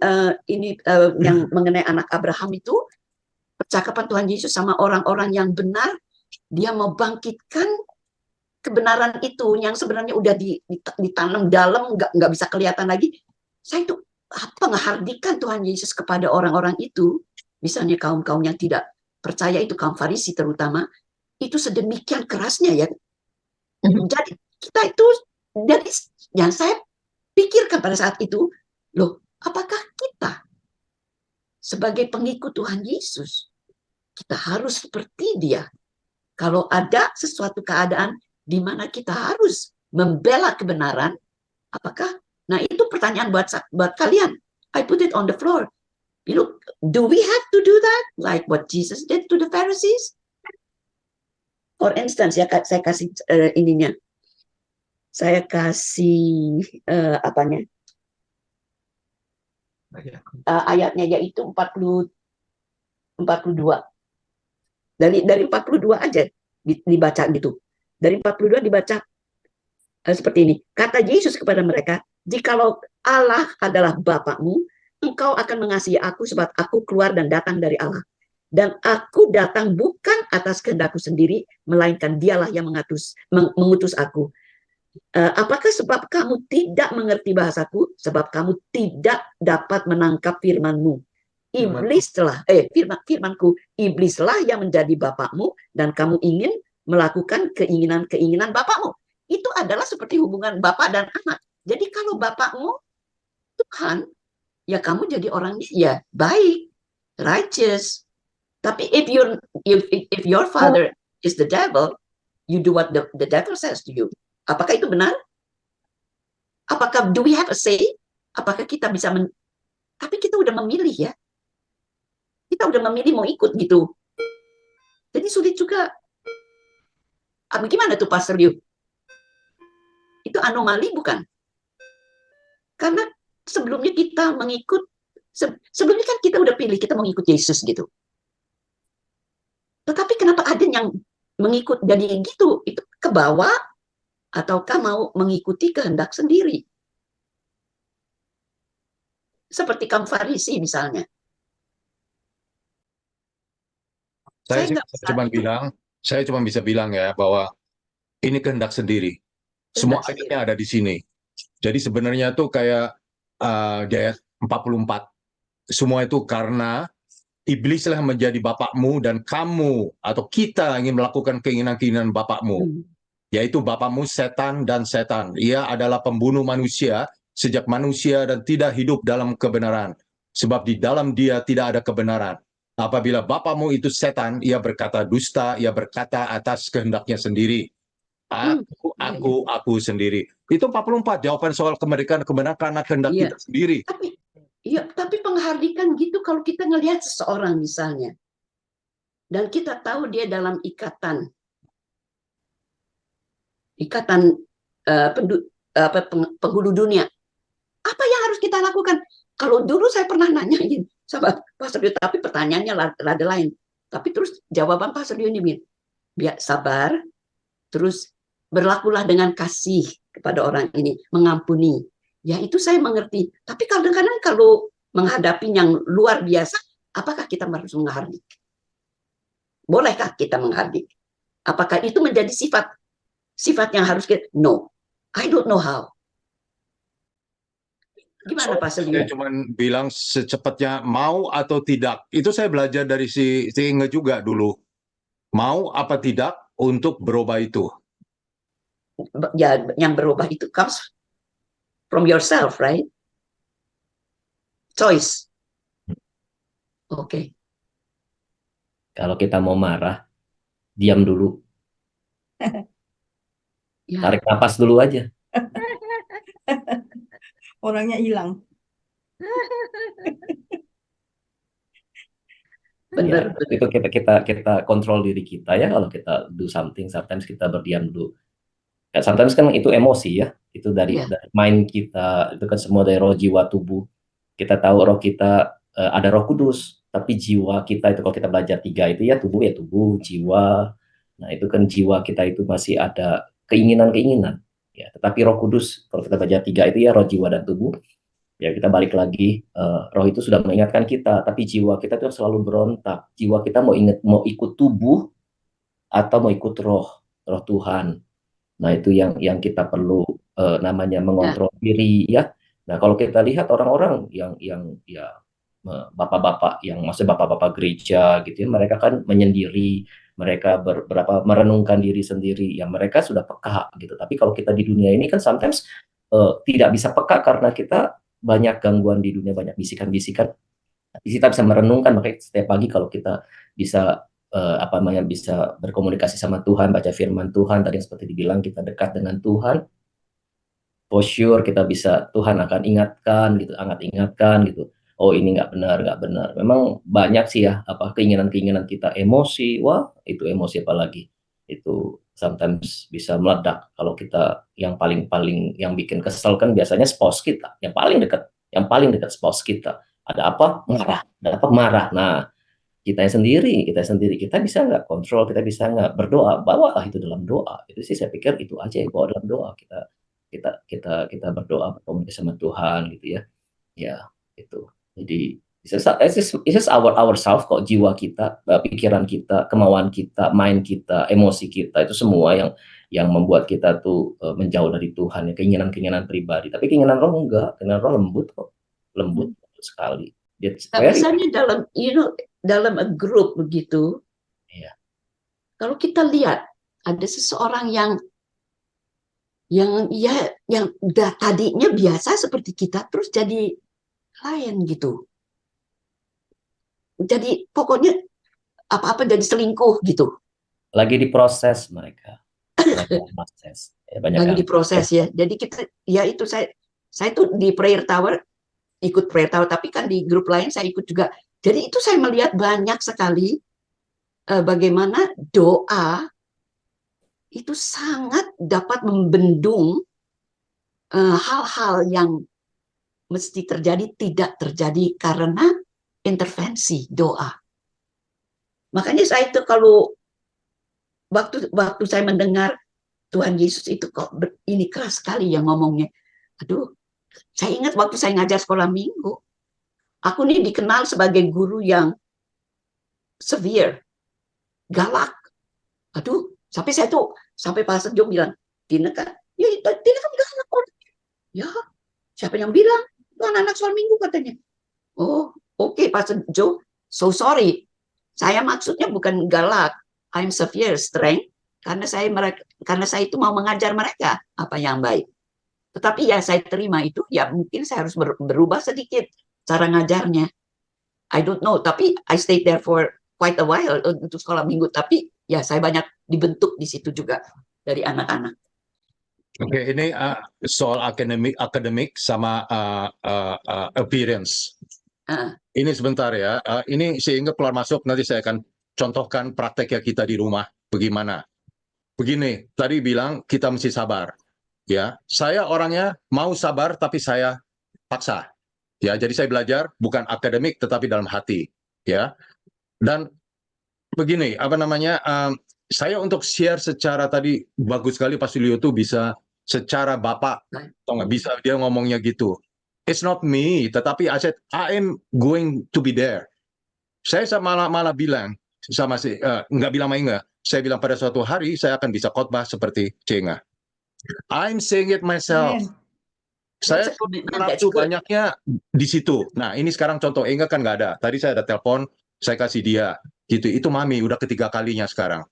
ini yang mengenai anak Abraham itu, percakapan Tuhan Yesus sama orang-orang yang benar, dia mau bangkitkan kebenaran itu yang sebenarnya udah ditanam dalam, nggak bisa kelihatan lagi. Saya itu menghardikan Tuhan Yesus kepada orang-orang itu, misalnya kaum-kaum yang tidak percaya itu, kaum Farisi terutama, itu sedemikian kerasnya ya. Jadi kita itu, dari yang saya pikirkan pada saat itu, loh, apakah kita sebagai pengikut Tuhan Yesus, kita harus seperti dia? Kalau ada sesuatu keadaan di mana kita harus membela kebenaran, apakah? Nah, itu pertanyaan buat kalian. I put it on the floor. You know, do we have to do that like what Jesus did to the Pharisees? For instance, ya, saya kasih ininya. Saya kasih apanya? Ayatnya yaitu 42. Dari 42 aja dibaca gitu. Dari 42 dibaca seperti ini. Kata Yesus kepada mereka, jikalau Allah adalah Bapakmu, engkau akan mengasihi aku sebab aku keluar dan datang dari Allah. Dan aku datang bukan atas kehendakku sendiri, melainkan dialah yang mengutus aku. Apakah sebab kamu tidak mengerti bahasaku? Sebab kamu tidak dapat menangkap firmanmu. Firmanku, iblislah yang menjadi bapakmu dan kamu ingin melakukan keinginan bapakmu. Itu adalah seperti hubungan bapak dan anak. Jadi kalau bapakmu Tuhan, ya kamu jadi orangnya ya baik, righteous. Tapi if your father is the devil, you do what the devil says to you. Apakah itu benar? Apakah do we have a say? Apakah kita bisa tapi kita udah memilih ya. Kita udah memilih mau ikut gitu. Jadi sulit juga. Gimana tuh Pastor Liu? Itu anomali bukan? Karena sebelumnya kita mengikut, sebelumnya kan kita udah pilih kita mau ikut Yesus gitu. Tetapi kenapa ada yang mengikut jadi gitu? Itu ke bawah ataukah mau mengikuti kehendak sendiri? Seperti kaum Farisi misalnya. Saya cuma bisa bilang ya bahwa ini kehendak sendiri. Semua ayatnya ada di sini. Jadi sebenarnya tuh kayak di ayat 44. Semua itu karena iblislah menjadi bapakmu dan kamu atau kita ingin melakukan keinginan-keinginan bapakmu. Yaitu bapakmu setan dan setan. Ia adalah pembunuh manusia sejak manusia dan tidak hidup dalam kebenaran. Sebab di dalam dia tidak ada kebenaran. Apabila bapakmu itu setan, ia berkata dusta, ia berkata atas kehendaknya sendiri. Aku sendiri. Itu 44 jawaban soal kemerdekaan kebenaran karena kehendak kita sendiri. Tapi penghardikan gitu kalau kita ngelihat seseorang misalnya. Dan kita tahu dia dalam ikatan penghulu dunia. Apa yang harus kita lakukan? Kalau dulu saya pernah nanyain sama Pastor Dio, tapi pertanyaannya rada lain. Tapi terus jawaban Pastor Dio ini, biar sabar, terus berlakulah dengan kasih kepada orang ini, mengampuni. Ya itu saya mengerti. Tapi kadang-kadang kalau menghadapi yang luar biasa, apakah kita harus menghardik? Bolehkah kita menghardik? Apakah itu menjadi sifat yang harus kita? No, I don't know how. Gimana Pak Selio? Saya cuma bilang secepatnya mau atau tidak. Itu saya belajar dari si Inge juga dulu. Mau apa tidak untuk berubah itu. Ya, yang berubah itu comes from yourself, right? Choice. Oke. Kalau kita mau marah, diam dulu. Ya. Tarik napas dulu aja. Orangnya hilang. Benar. Ya, itu kita kontrol diri kita ya. Kalau kita do something, sometimes kita berdiam dulu. Ya, sometimes kan itu emosi ya. Itu dari mind kita. Itu kan semua dari roh, jiwa, tubuh. Kita tahu roh kita ada Roh Kudus, tapi jiwa kita itu kalau kita belajar 3 itu ya tubuh, jiwa. Nah itu kan jiwa kita itu masih ada keinginan-keinginan. Ya, tetapi Roh Kudus kalau kita belajar 3 itu ya roh, jiwa, dan tubuh. Ya kita balik lagi, roh itu sudah mengingatkan kita, tapi jiwa kita tuh selalu berontak. Jiwa kita mau ikut tubuh atau mau ikut roh Tuhan. Nah itu yang kita perlu namanya mengontrol diri ya. Nah kalau kita lihat orang-orang yang ya bapak-bapak yang maksudnya bapak-bapak gereja gitu ya, mereka kan menyendiri, mereka merenungkan diri sendiri, ya mereka sudah peka gitu. Tapi kalau kita di dunia ini kan sometimes tidak bisa peka karena kita banyak gangguan di dunia, banyak bisikan-bisikan. Kita bisa merenungkan, makanya setiap pagi kalau kita bisa bisa berkomunikasi sama Tuhan, baca firman Tuhan, tadi seperti dibilang kita dekat dengan Tuhan, for sure kita bisa, Tuhan akan ingatkan gitu, oh ini nggak benar. Memang banyak sih ya keinginan-keinginan kita, emosi, wah itu emosi apalagi itu sometimes bisa meledak. Kalau kita yang paling yang bikin kesel kan biasanya spouse kita, yang paling dekat spouse kita. Ada apa? Marah. Nah, kita sendiri kita bisa nggak kontrol, kita bisa nggak berdoa, bawalah itu dalam doa. Itu sih saya pikir itu aja ya, bawa dalam doa. Kita berdoa, berkomunikasi sama Tuhan gitu ya. Ya, itu. Jadi it's just ourself kok, jiwa kita, pikiran kita, kemauan kita, mind kita, emosi kita, itu semua yang membuat kita tuh menjauh dari Tuhan ya, keinginan pribadi. Tapi keinginan roh enggak, keinginan roh lembut sekali. Misalnya dalam a group begitu, kalau kita lihat ada seseorang yang tadinya biasa seperti kita, terus jadi lain gitu. Jadi pokoknya apa-apa jadi selingkuh gitu. Lagi diproses mereka. Lagi diproses ya. Jadi kita itu saya tuh di prayer tower, ikut prayer tower, tapi kan di grup lain saya ikut juga. Jadi itu saya melihat banyak sekali bagaimana doa itu sangat dapat membendung hal-hal yang mesti terjadi tidak terjadi karena intervensi doa. Makanya saya itu kalau waktu saya mendengar Tuhan Yesus itu kok ini keras sekali yang ngomongnya. Aduh, saya ingat waktu saya ngajar sekolah minggu, aku nih dikenal sebagai guru yang severe, galak. Aduh, sampai Pastor Jo bilang, Tina kan galak. Ya, siapa yang bilang? Itu anak-anak sekolah minggu katanya. Oh, oke, Pastor Jo, so sorry. Saya maksudnya bukan galak. I'm severe, strength, karena saya itu mau mengajar mereka apa yang baik. Tetapi ya saya terima itu, ya mungkin saya harus berubah sedikit cara ngajarnya. I don't know, tapi I stayed there for quite a while untuk sekolah minggu. Tapi ya saya banyak dibentuk di situ juga dari anak-anak. Oke, ini soal akademik sama appearance. Ini sebentar ya. Ini sehingga keluar masuk, nanti saya akan contohkan prakteknya kita di rumah. Bagaimana? Begini, tadi bilang kita mesti sabar. Ya, saya orangnya mau sabar tapi saya paksa. Ya, jadi saya belajar bukan akademik tetapi dalam hati. Ya, dan begini, apa namanya? Saya untuk share secara tadi bagus sekali Pak Sulio tuh bisa secara bapak, atau nggak bisa dia ngomongnya gitu. It's not me, tetapi I said I am going to be there. Saya malah bilang sama si nggak bilang sama Inga. Saya bilang pada suatu hari saya akan bisa khotbah seperti Cenga. I'm saying it myself. Amen. Saya That's a tuh commitment. nafsu That's good. banyaknya di situ. Nah, ini sekarang contoh Inga kan nggak ada. Tadi saya ada telepon, saya kasih dia gitu. Itu Mami udah ketiga kalinya sekarang.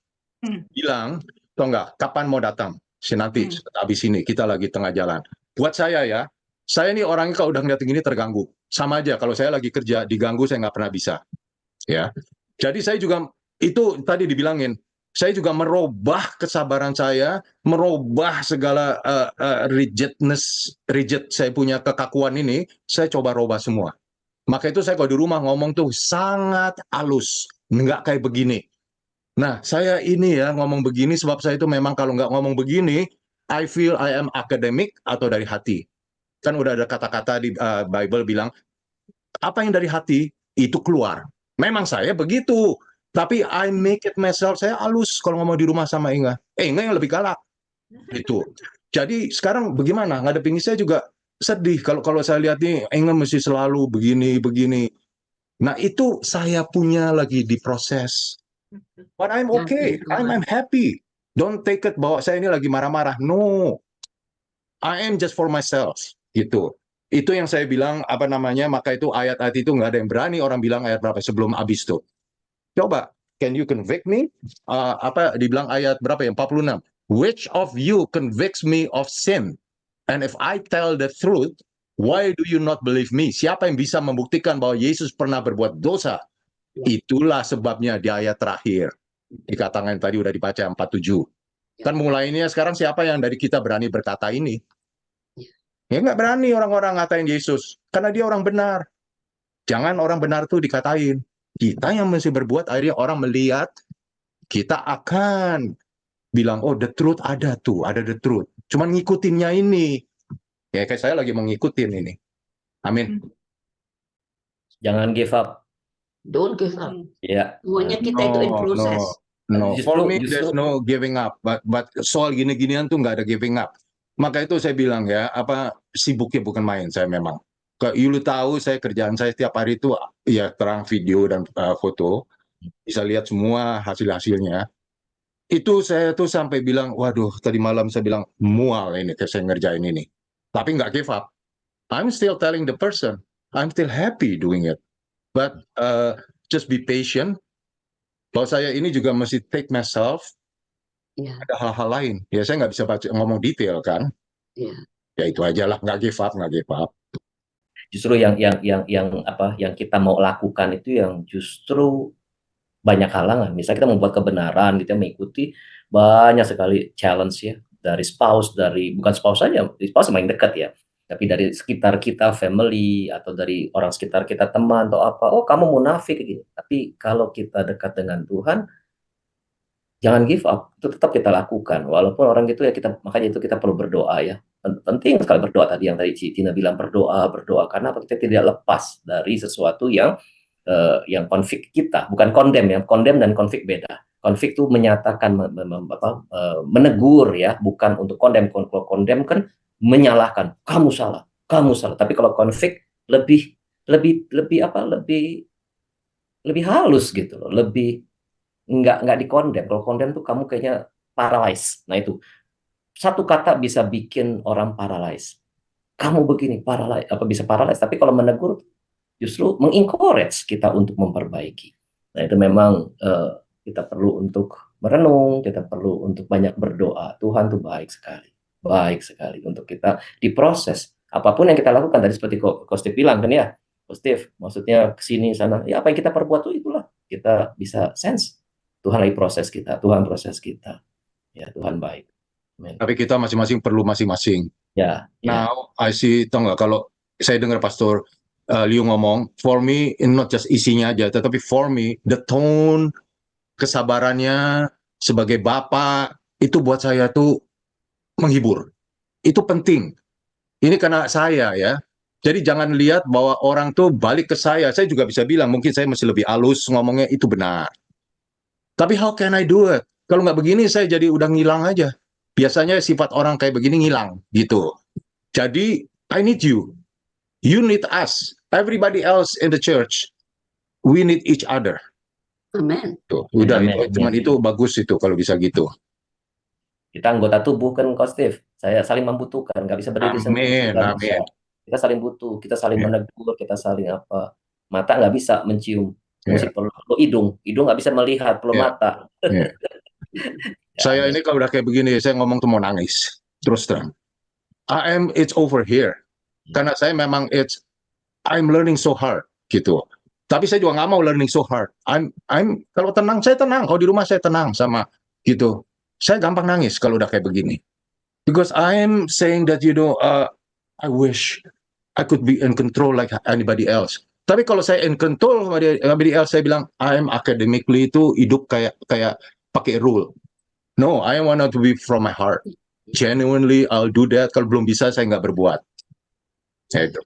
Bilang, tau nggak, kapan mau datang? Nanti habis ini kita lagi tengah jalan. Buat saya ya, saya ini orangnya kalau udah ngeliat gini terganggu. Sama aja kalau saya lagi kerja diganggu saya nggak pernah bisa. Ya, jadi saya juga itu tadi dibilangin. Saya juga merubah kesabaran saya, merubah segala rigid saya punya kekakuan ini, saya coba rubah semua. Maka itu saya kalau di rumah ngomong tuh sangat halus, nggak kayak begini. Nah, saya ini ya ngomong begini sebab saya itu memang kalau nggak ngomong begini, I feel I am academic atau dari hati. Kan udah ada kata-kata di Bible bilang, apa yang dari hati itu keluar. Memang saya begitu. Tapi I make it myself, saya halus kalau ngomong di rumah sama Inga. Inga yang lebih galak. Itu. Jadi sekarang bagaimana? Ngadepin saya juga sedih. Kalau saya lihat nih, Inga mesti selalu begini. Nah itu saya punya lagi diproses. But I'm okay. I'm happy. Don't take it bahwa saya ini lagi marah-marah. No. I am just for myself. Gitu. Itu yang saya bilang, apa namanya, maka itu ayat-ayat itu nggak ada yang berani orang bilang ayat berapa sebelum habis tuh. Coba, can you convict me? Apa dibilang ayat berapa ya? 46. Which of you convicts me of sin? And if I tell the truth, why do you not believe me? Siapa yang bisa membuktikan bahwa Yesus pernah berbuat dosa? Itulah sebabnya di ayat terakhir. Dikatakan tadi udah dibaca 47. Kan mulainya sekarang siapa yang dari kita berani berkata ini? Ya nggak berani orang-orang ngatain Yesus. Karena dia orang benar. Jangan orang benar tuh dikatain. Kita yang mesti berbuat, akhirnya orang melihat, kita akan bilang, oh the truth ada tuh, ada the truth. Cuman ngikutinnya ini. Ya kayak saya lagi mau ngikutin ini. Amin. Jangan give up. Don't give up. Ya. Semuanya kita itu in process. No. Justru- For me, justru- there's no giving up. But soal gini-ginian tuh nggak ada giving up. Maka itu saya bilang ya, apa sibuknya bukan main saya memang. You tahu saya kerjaan saya setiap hari itu ya terang video dan foto. Bisa lihat semua hasil-hasilnya. Itu saya tuh sampai bilang, waduh tadi malam saya bilang mual ini saya ngerjain ini. Tapi nggak give up. I'm still telling the person, I'm still happy doing it. But just be patient. Kalau saya ini juga mesti take myself. Ya. Ada hal-hal lain. Ya saya nggak bisa ngomong detail kan. Ya. Ya itu aja lah, nggak give up. Justru yang kita mau lakukan itu yang justru banyak halangan. Misalnya kita membuat kebenaran, kita mengikuti banyak sekali challenge ya dari spouse, bukan spouse saja, spouse yang paling dekat ya, tapi dari sekitar kita, family atau dari orang sekitar kita, teman atau apa. Oh kamu munafik gitu. Tapi kalau kita dekat dengan Tuhan, jangan give up. Itu tetap kita lakukan. Walaupun orang gitu ya makanya itu kita perlu berdoa ya. Penting sekali berdoa tadi yang tadi Tina bilang berdoa karena kita tidak lepas dari sesuatu yang konflik kita, bukan condemn ya. Condemn dan konflik beda. Konflik itu menyatakan menegur ya, bukan untuk condemn. Kalau condemn kan menyalahkan, kamu salah. Tapi kalau konflik lebih halus gitu loh, lebih nggak dikondem. Kalau kondem tuh kamu kayaknya paralyzed. Nah itu satu kata bisa bikin orang paralyzed. Kamu begini paralyzed, bisa paralyzed. Tapi kalau menegur justru mengencourage kita untuk memperbaiki. Nah itu memang kita perlu untuk merenung, kita perlu untuk banyak berdoa. Tuhan tuh baik sekali untuk kita diproses. Apapun yang kita lakukan tadi seperti Steve bilang kan ya, Steve, maksudnya kesini sana, ya apa yang kita perbuat tuh itulah kita bisa sense. Tuhan lagi proses kita, Tuhan proses kita. Ya, Tuhan baik. Amen. Tapi kita masing-masing perlu masing-masing. Ya. Now, I see, tau nggak, kalau saya dengar Pastor Liu ngomong, for me, not just isinya aja, tetapi for me, the tone, kesabarannya, sebagai bapak, itu buat saya tuh menghibur. itu penting. Ini karena saya ya. Jadi jangan lihat bahwa orang tuh balik ke saya. Saya juga bisa bilang, mungkin saya masih lebih halus ngomongnya, itu benar. Tapi how can I do it? Kalau nggak begini saya jadi udah ngilang aja. Biasanya sifat orang kayak begini ngilang gitu. Jadi I need you. You need us. Everybody else in the church. We need each other. Amen. Tuh, udah Amen. itu, cuman itu bagus itu kalau bisa gitu. Kita anggota tubuh kan, Coach Steve. Saya saling membutuhkan, nggak bisa berdiri sendiri. Amin, Nggak amin. bisa. Kita saling butuh, kita saling Ya. menegur, kita saling apa. Mata nggak bisa mencium, Ya. perlu hidung nggak bisa melihat, perlu Ya. mata. Ya. Saya ini kalau udah kayak begini, saya ngomong tuh mau nangis. Terus terang. It's over here. Karena saya memang I'm learning so hard gitu. Tapi saya juga nggak mau learning so hard. Kalau tenang saya tenang. Kalau di rumah saya tenang sama gitu. Saya gampang nangis kalau udah kayak begini. Because I'm saying that I wish I could be in control like anybody else. Tapi kalau saya in control sama anybody else, saya bilang I'm academically itu hidup kayak pakai rule. No, I want to be from my heart. Genuinely, I'll do that. Kalau belum bisa, saya nggak berbuat. Itu.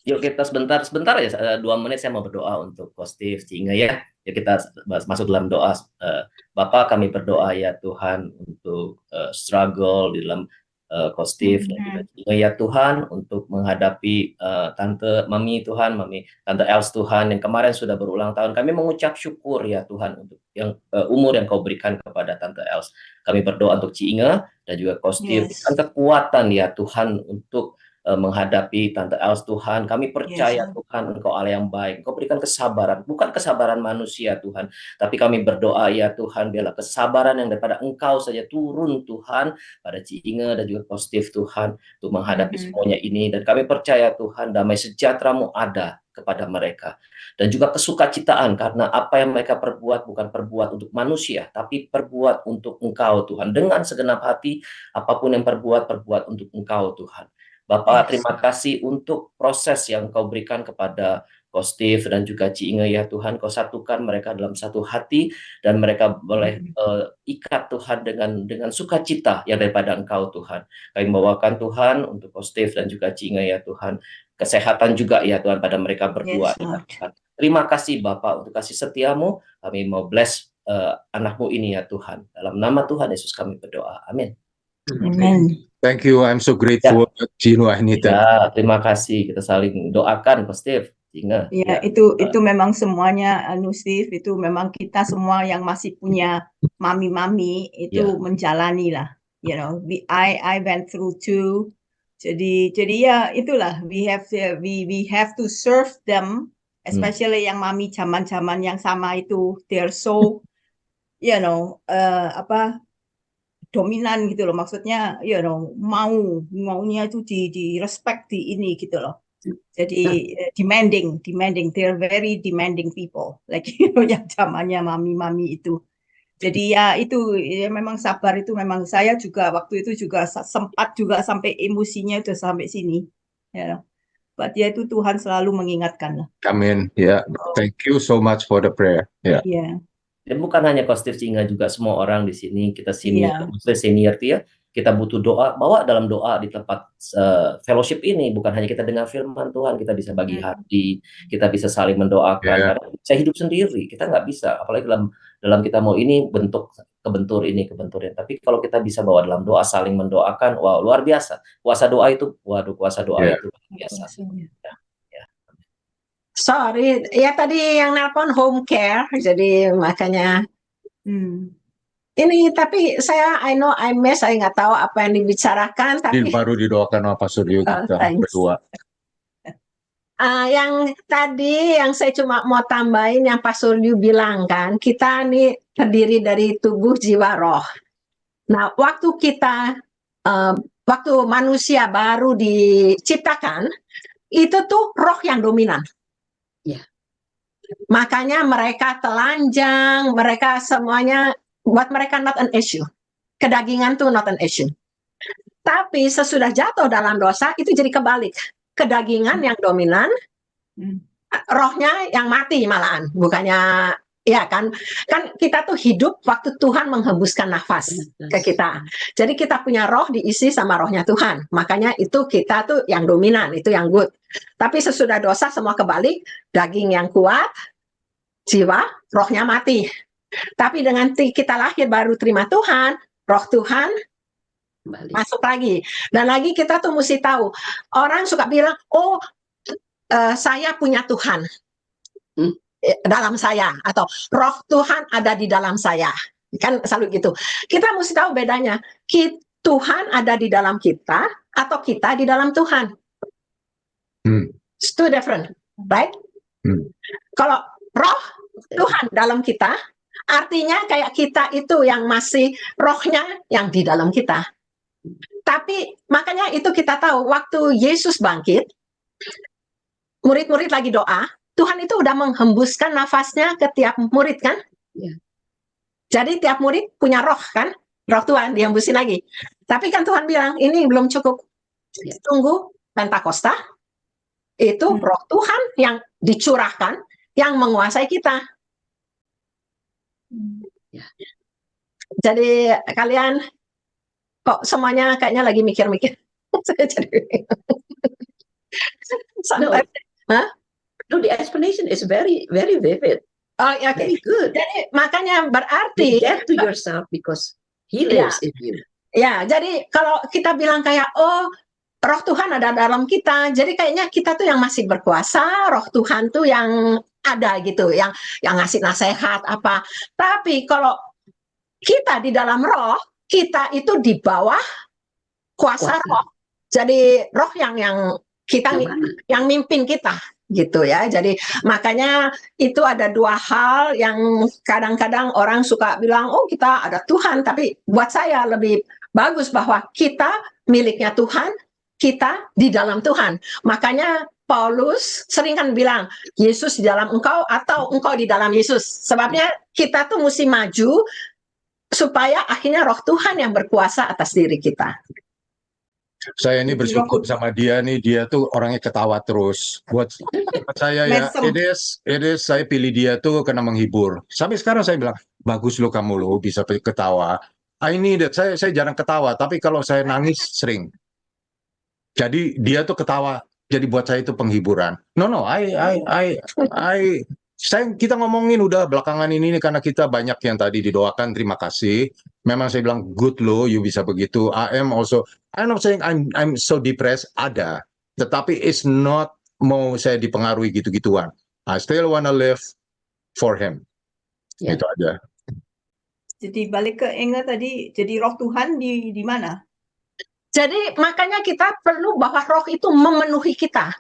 Yuk kita sebentar ya, 2 menit saya mau berdoa untuk Coach Steve, Ci Inge ya. Yuk kita masuk dalam doa. Bapak, kami berdoa ya Tuhan untuk struggle di dalam Coach Steve dan juga Ci Inge ya Tuhan, untuk menghadapi Tante Els Tuhan yang kemarin sudah berulang tahun. Kami mengucap syukur ya Tuhan untuk yang umur yang Kau berikan kepada Tante Els. Kami berdoa untuk Ci Inge dan juga Coach Steve, berikan kekuatan ya Tuhan untuk menghadapi Tante Els Tuhan. Kami percaya Tuhan Engkau Allah yang baik. Engkau berikan kesabaran, bukan kesabaran manusia Tuhan, tapi kami berdoa ya Tuhan, biarlah kesabaran yang daripada Engkau saja turun Tuhan pada Ci Inge dan juga positif Tuhan untuk menghadapi semuanya ini. Dan kami percaya Tuhan, damai sejahtera-Mu ada kepada mereka dan juga kesukacitaan, karena apa yang mereka perbuat bukan perbuat untuk manusia, tapi perbuat untuk Engkau Tuhan. Dengan segenap hati, apapun yang perbuat untuk Engkau Tuhan. Bapak, terima kasih untuk proses yang Kau berikan kepada Coach Steve dan juga Ci Inge ya Tuhan. Kau satukan mereka dalam satu hati dan mereka boleh ikat Tuhan dengan sukacita yang daripada Engkau Tuhan. Kami bawakan Tuhan untuk Coach Steve dan juga Ci Inge ya Tuhan. Kesehatan juga ya Tuhan pada mereka berdua. Terima kasih Bapak untuk kasih setiamu. Kami mau bless anak-Mu ini ya Tuhan. Dalam nama Tuhan Yesus kami berdoa. Amin. Amen. Thank you. I'm so grateful. Gino, I need that. Ya, terima kasih. Kita saling doakan, Coach Steve. Ya, itu memang semuanya, Steve, itu memang kita semua yang masih punya mami-mami itu menjalani lah. You know, I went through too. Jadi ya itulah, we have to serve them, especially yang mami zaman-zaman yang sama itu, they're so, you know, dominan gitu loh, maksudnya maunya itu di respect di ini gitu loh. Jadi demanding, they're very demanding people, like yang zamannya mami itu. Jadi ya itu ya, memang sabar itu memang saya juga waktu itu juga sempat juga sampai emosinya itu sampai sini, ya. But ya itu Tuhan selalu mengingatkan lah. Amin. Ya, thank you so much for the prayer. Ya. Yeah. Dan bukan hanya Coach Steve, Ci Inge, juga semua orang di sini, kita senior, senior ya, kita butuh doa, bawa dalam doa di tempat fellowship ini, bukan hanya kita dengar firman Tuhan, kita bisa bagi hati, kita bisa saling mendoakan, karena saya hidup sendiri, kita nggak bisa, apalagi dalam kita mau ini kebentur ini, tapi kalau kita bisa bawa dalam doa, saling mendoakan, wow, luar biasa, kuasa doa itu itu luar biasa. Sorry, ya tadi yang nelpon home care, jadi makanya ini. Tapi I know I nggak tahu apa yang dibicarakan. Tapi baru didoakan sama Pak Suryo kita berdua. Yang tadi yang saya cuma mau tambahin yang Pak Suryo bilang kan, kita nih terdiri dari tubuh, jiwa, roh. Nah, waktu manusia baru diciptakan, itu tuh roh yang dominan. Makanya mereka telanjang, mereka semuanya, buat mereka not an issue. Kedagingan tuh not an issue. Tapi sesudah jatuh dalam dosa, itu jadi kebalik. Kedagingan yang dominan, rohnya yang mati malahan. Bukannya Ya kan kita tuh hidup waktu Tuhan menghembuskan nafas ke kita. Jadi kita punya roh diisi sama rohnya Tuhan. Makanya itu kita tuh yang dominan, itu yang good. Tapi sesudah dosa semua kebalik, daging yang kuat, jiwa, rohnya mati. Tapi dengan kita lahir baru terima Tuhan, roh Tuhan masuk lagi. Dan lagi kita tuh mesti tahu, orang suka bilang, oh saya punya Tuhan dalam saya, atau roh Tuhan ada di dalam saya, kan selalu gitu. Kita mesti tahu bedanya, Tuhan ada di dalam kita atau kita di dalam Tuhan. It's two different, right? Kalau roh Tuhan dalam kita, artinya kayak kita itu yang masih rohnya yang di dalam kita. Tapi makanya itu kita tahu waktu Yesus bangkit, murid-murid lagi doa, Tuhan itu udah menghembuskan nafasnya ke tiap murid kan? Ya. Jadi tiap murid punya roh kan? Roh Tuhan dihembusin lagi. Tapi kan Tuhan bilang, ini belum cukup. Tunggu Pentakosta, itu roh Tuhan yang dicurahkan, yang menguasai kita. Ya. Jadi kalian, kok semuanya kayaknya lagi mikir-mikir. No, the explanation is very, very vivid. Oh, ya, very good. Jadi makanya berarti get to yourself because He lives in you. Ya, jadi kalau kita bilang kayak roh Tuhan ada dalam kita, jadi kayaknya kita tuh yang masih berkuasa, roh Tuhan tuh yang ada gitu, yang ngasih nasihat apa. Tapi kalau kita di dalam roh, kita itu di bawah kuasa roh. Jadi roh yang kita yang mimpin kita gitu ya. Jadi makanya itu ada dua hal yang kadang-kadang orang suka bilang, oh kita ada Tuhan, tapi buat saya lebih bagus bahwa kita miliknya Tuhan, kita di dalam Tuhan. Makanya Paulus sering kan bilang, Yesus di dalam engkau atau engkau di dalam Yesus. Sebabnya kita tuh mesti maju supaya akhirnya roh Tuhan yang berkuasa atas diri kita. Saya ini bersyukur sama dia nih, dia tuh orangnya ketawa terus. Buat saya ya, it is, saya pilih dia tuh karena menghibur. Sampai sekarang saya bilang, bagus lo kamu lo bisa ketawa. I need it. Saya jarang ketawa, tapi kalau saya nangis sering. Jadi dia tuh ketawa. Jadi buat saya itu penghiburan. No, kita ngomongin udah belakangan ini karena kita banyak yang tadi didoakan, terima kasih. Memang saya bilang good lo, you bisa begitu. I'm not saying I'm so depressed, ada. Tetapi it's not mau saya dipengaruhi gitu-gituan. I still wanna live for him. Yeah. Itu aja. Jadi balik ke Inge tadi, jadi roh Tuhan di mana? Jadi makanya kita perlu bahwa roh itu memenuhi kita.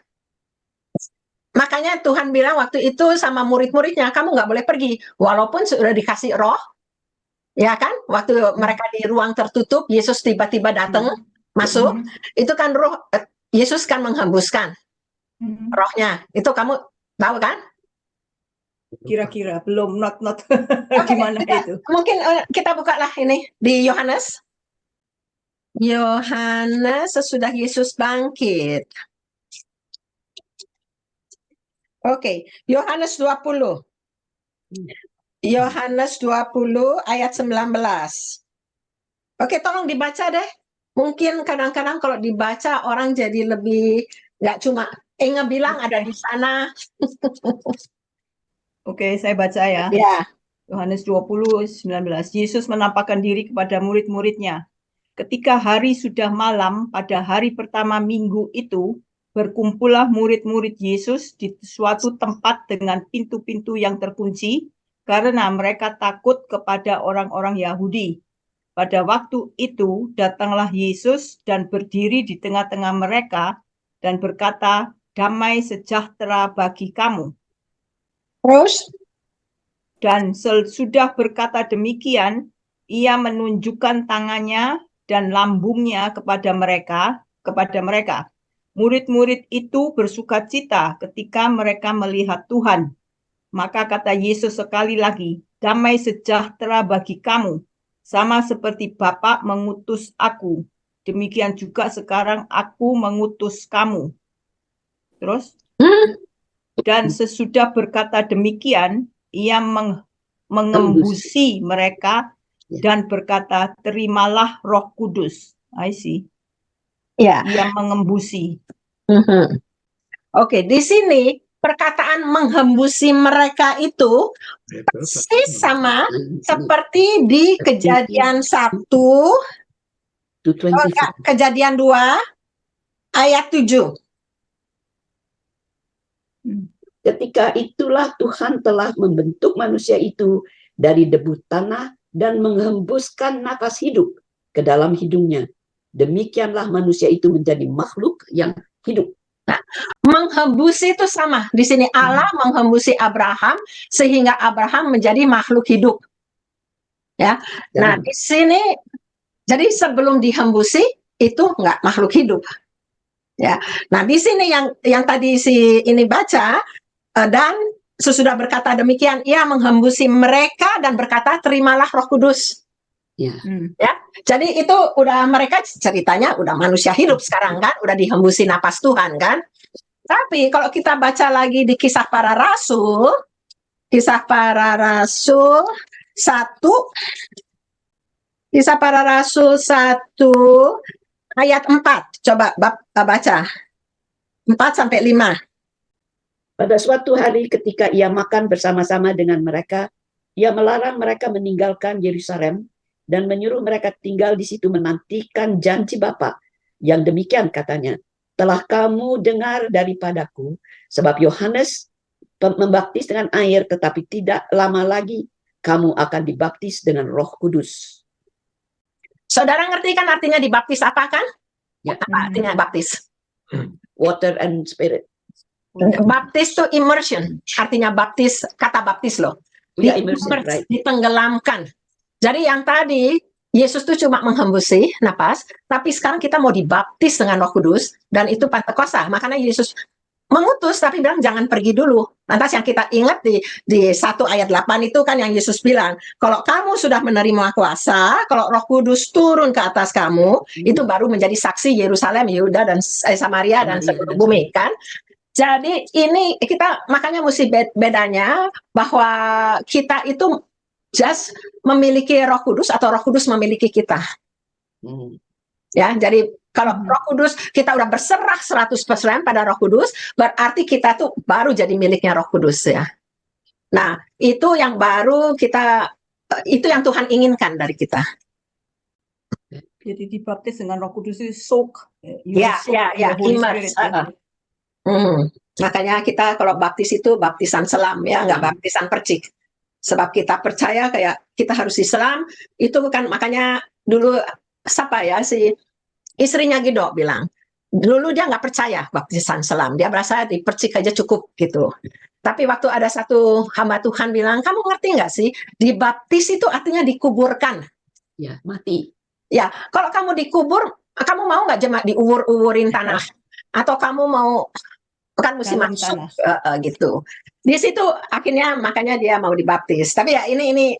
Makanya Tuhan bilang waktu itu sama murid-muridnya, kamu nggak boleh pergi. Walaupun sudah dikasih roh, ya kan? Waktu mereka di ruang tertutup, Yesus tiba-tiba datang, masuk. Itu kan roh, Yesus kan menghembuskan rohnya. Itu kamu tahu kan? Kira-kira, belum, not. Gimana itu? Mungkin kita bukalah ini di Yohanes. Yohanes sesudah Yesus bangkit. Oke, Yohanes 20. Yohanes 20 ayat 19. Oke, tolong dibaca deh. Mungkin kadang-kadang kalau dibaca orang jadi lebih, nggak cuma Inge bilang ada di sana. Oke, saya baca ya. Ya. Yohanes 20, 19. Yesus menampakkan diri kepada murid-muridnya. Ketika hari sudah malam, pada hari pertama minggu itu, berkumpullah murid-murid Yesus di suatu tempat dengan pintu-pintu yang terkunci, karena mereka takut kepada orang-orang Yahudi. Pada waktu itu, datanglah Yesus dan berdiri di tengah-tengah mereka dan berkata, damai sejahtera bagi kamu. Terus? Dan sesudah berkata demikian, ia menunjukkan tangannya dan lambungnya kepada mereka. Murid-murid itu bersukacita ketika mereka melihat Tuhan. Maka kata Yesus sekali lagi, damai sejahtera bagi kamu, sama seperti Bapa mengutus aku. Demikian juga sekarang aku mengutus kamu. Terus? Dan sesudah berkata demikian, ia mengembusi mereka Ya. dan berkata, terimalah Roh Kudus. I see. Ya. Ia mengembusi. Oke, di sini perkataan menghembusi mereka itu persis sama seperti di Kejadian 1, To 24. Kejadian 2 ayat 7. Ketika itulah Tuhan telah membentuk manusia itu dari debu tanah dan menghembuskan napas hidup ke dalam hidungnya. Demikianlah manusia itu menjadi makhluk yang hidup. Menghembusi itu sama. Di sini Allah menghembusi Abraham sehingga Abraham menjadi makhluk hidup. Ya. Nah, di sini jadi sebelum dihembusi itu enggak makhluk hidup. Ya. Nah, di sini yang tadi si ini baca dan sesudah berkata demikian ia menghembusi mereka dan berkata terimalah Roh Kudus. Ya. Ya. Jadi itu udah mereka ceritanya udah manusia hidup sekarang kan, udah dihembusi napas Tuhan kan. Tapi kalau kita baca lagi di Kisah Para Rasul 1, Kisah Para Rasul 1 ayat 4. Coba baca. 4 sampai 5. Pada suatu hari ketika ia makan bersama-sama dengan mereka, ia melarang mereka meninggalkan Yerusalem dan menyuruh mereka tinggal di situ menantikan janji Bapa. Yang demikian katanya, telah kamu dengar daripadaku, sebab Yohanes membaptis dengan air, tetapi tidak lama lagi kamu akan dibaptis dengan Roh Kudus. Saudara ngerti kan artinya dibaptis apa kan? Ya. Apa artinya baptis? Water and Spirit. Baptis itu immersion, artinya baptis, kata baptis loh. Ya, immersion, right. Ditenggelamkan. Jadi yang tadi Yesus tuh cuma menghembusi napas, tapi sekarang kita mau dibaptis dengan Roh Kudus dan itu Pentakosta. Makanya Yesus mengutus tapi bilang jangan pergi dulu. Lantas yang kita ingat di 1 ayat 8 itu kan yang Yesus bilang, kalau kamu sudah menerima kuasa, kalau Roh Kudus turun ke atas kamu, itu baru menjadi saksi Yerusalem, Yehuda dan Samaria dan seluruh bumi kan. Jadi ini kita makanya mesti bedanya bahwa kita itu just memiliki Roh Kudus atau Roh Kudus memiliki kita. Ya, jadi kalau Roh Kudus kita udah berserah 100% pada Roh Kudus, berarti kita tuh baru jadi miliknya Roh Kudus ya. Nah, itu yang baru kita, itu yang Tuhan inginkan dari kita. Jadi dibaptis dengan Roh Kudus itu soak. Ya, immerse. Makanya kita kalau baptis itu baptisan selam ya, nggak baptisan percik. Sebab kita percaya kayak kita harus Islam, itu kan makanya dulu siapa ya si istrinya Gido bilang, dulu dia nggak percaya baptisan selam, dia berasa dipercik aja cukup gitu. Tapi waktu ada satu hamba Tuhan bilang, kamu ngerti nggak sih, dibaptis itu artinya dikuburkan. Ya, mati. Ya, kalau kamu dikubur, kamu mau nggak jemaat diubur-uburin tanah? Atau kamu mau kan mesti masuk gitu. Di situ akhirnya makanya dia mau dibaptis. Tapi ya ini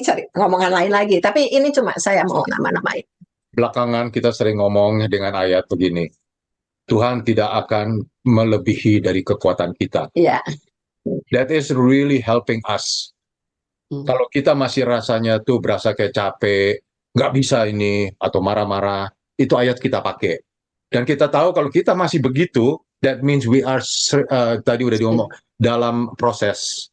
cari ngomongan lain lagi. Tapi ini cuma saya mau nama-namain. Belakangan kita sering ngomong dengan ayat begini. Tuhan tidak akan melebihi dari kekuatan kita. Iya. That is really helping us. Kalau kita masih rasanya tuh berasa kayak capek, nggak bisa ini, atau marah-marah, itu ayat kita pakai. Dan kita tahu kalau kita masih begitu, that means we are, tadi udah diomong, dalam proses.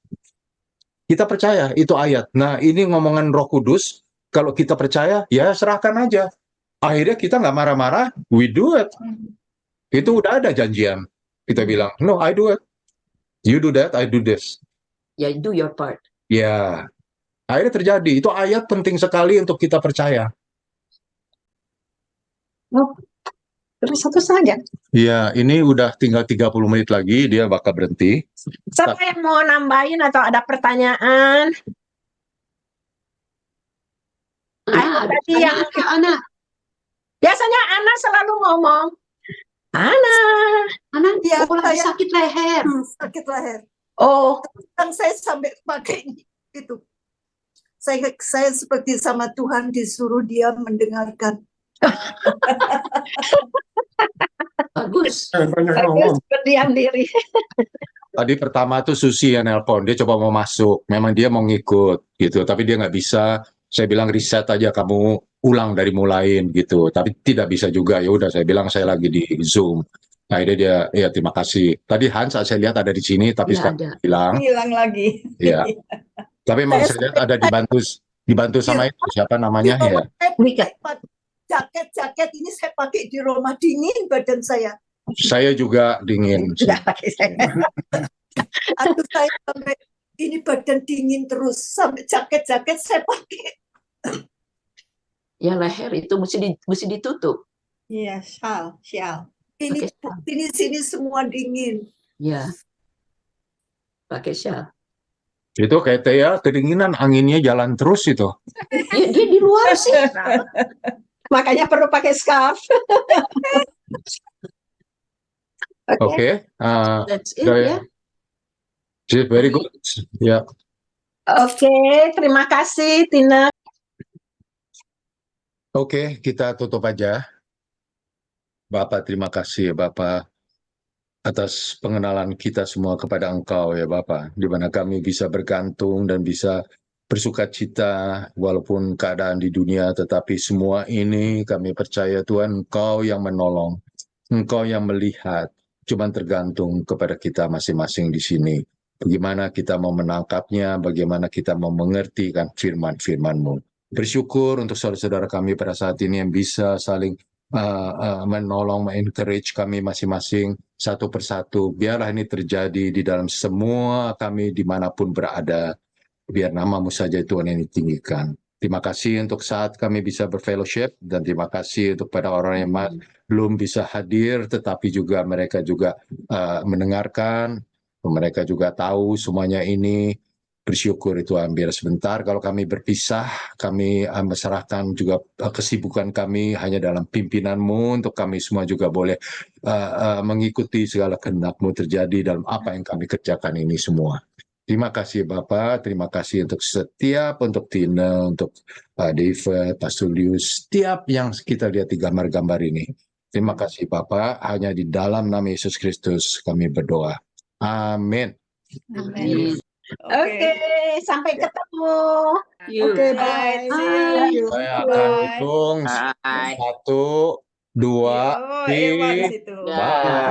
Kita percaya, itu ayat. Nah, ini ngomongan Roh Kudus, kalau kita percaya, ya serahkan aja. Akhirnya kita nggak marah-marah, we do it. Itu udah ada janjian. Kita bilang, no, I do it. You do that, I do this. Ya, do your part. Ya, akhirnya terjadi. Itu ayat penting sekali untuk kita percaya. Terus satu saja. Iya, ini udah tinggal 30 menit lagi, dia bakal berhenti. Siapa yang mau nambahin atau ada pertanyaan? Ana. Biasanya Ana selalu ngomong. Ana Ya, lagi sakit leher. Sakit leher. Oh, Kan saya sampai pakai itu. Saya seperti sama Tuhan disuruh dia mendengarkan. Bagus. Bagus berdiam diri. Tadi pertama tuh Susi yang nelpon, dia coba mau masuk, memang dia mau ngikut gitu, tapi dia nggak bisa. Saya bilang reset aja, kamu ulang dari mulain gitu, tapi tidak bisa juga. Ya udah, saya bilang saya lagi di Zoom. Akhirnya dia, ya terima kasih. Tadi Hans saya lihat ada di sini, tapi Ya, sekarang ada. hilang. Hilang lagi. Ya, tapi memang saya lihat ada dibantu sama itu siapa namanya Di ya? rumah jaket ini saya pakai di rumah, dingin badan saya. Saya juga dingin. Nggak pakai saya. Aduh, saya sampai ini badan dingin terus, sampai jaket saya pakai. Ya, leher itu mesti ditutup. Iya, shawl. Ini sini semua dingin. Ya, pakai shawl. Itu kayak Tia, kedinginan, anginnya jalan terus itu. Ya, dia di luar sih. Makanya perlu pakai scarf. Oke, That's it ya. ya. Very good. Ya. Oke, terima kasih Tina. Oke, kita tutup aja. Bapak, terima kasih ya Bapak atas pengenalan kita semua kepada Engkau ya Bapak, di mana kami bisa bergantung dan bisa bersukacita walaupun keadaan di dunia, tetapi semua ini kami percaya Tuhan Engkau yang menolong, Engkau yang melihat, cuma tergantung kepada kita masing-masing di sini. Bagaimana kita mau menangkapnya, bagaimana kita mau mengerti kan firman-firman-Mu. Bersyukur untuk saudara-saudara kami pada saat ini yang bisa saling menolong, encourage kami masing-masing satu persatu. Biarlah ini terjadi di dalam semua kami dimanapun berada. Biar nama-Mu saja Tuhan yang ditinggikan. Terima kasih untuk saat kami bisa berfellowship, dan terima kasih untuk pada orang yang belum bisa hadir, tetapi juga mereka juga mendengarkan, mereka juga tahu semuanya ini. Bersyukur itu biar sebentar kalau kami berpisah, kami menyerahkan juga kesibukan kami hanya dalam pimpinan-Mu, untuk kami semua juga boleh mengikuti segala kehendak-Mu terjadi dalam apa yang kami kerjakan ini semua. Terima kasih Bapak, terima kasih untuk setiap, untuk Tina, untuk David, Pak Sulius, setiap yang kita lihat di gambar-gambar ini. Terima kasih Bapak, hanya di dalam nama Yesus Kristus kami berdoa. Amin. Amin. Oke, sampai ketemu. You. Oke, bye. See you. Saya akan hitung 1, 2, Oh, Ewa di situ. Bye.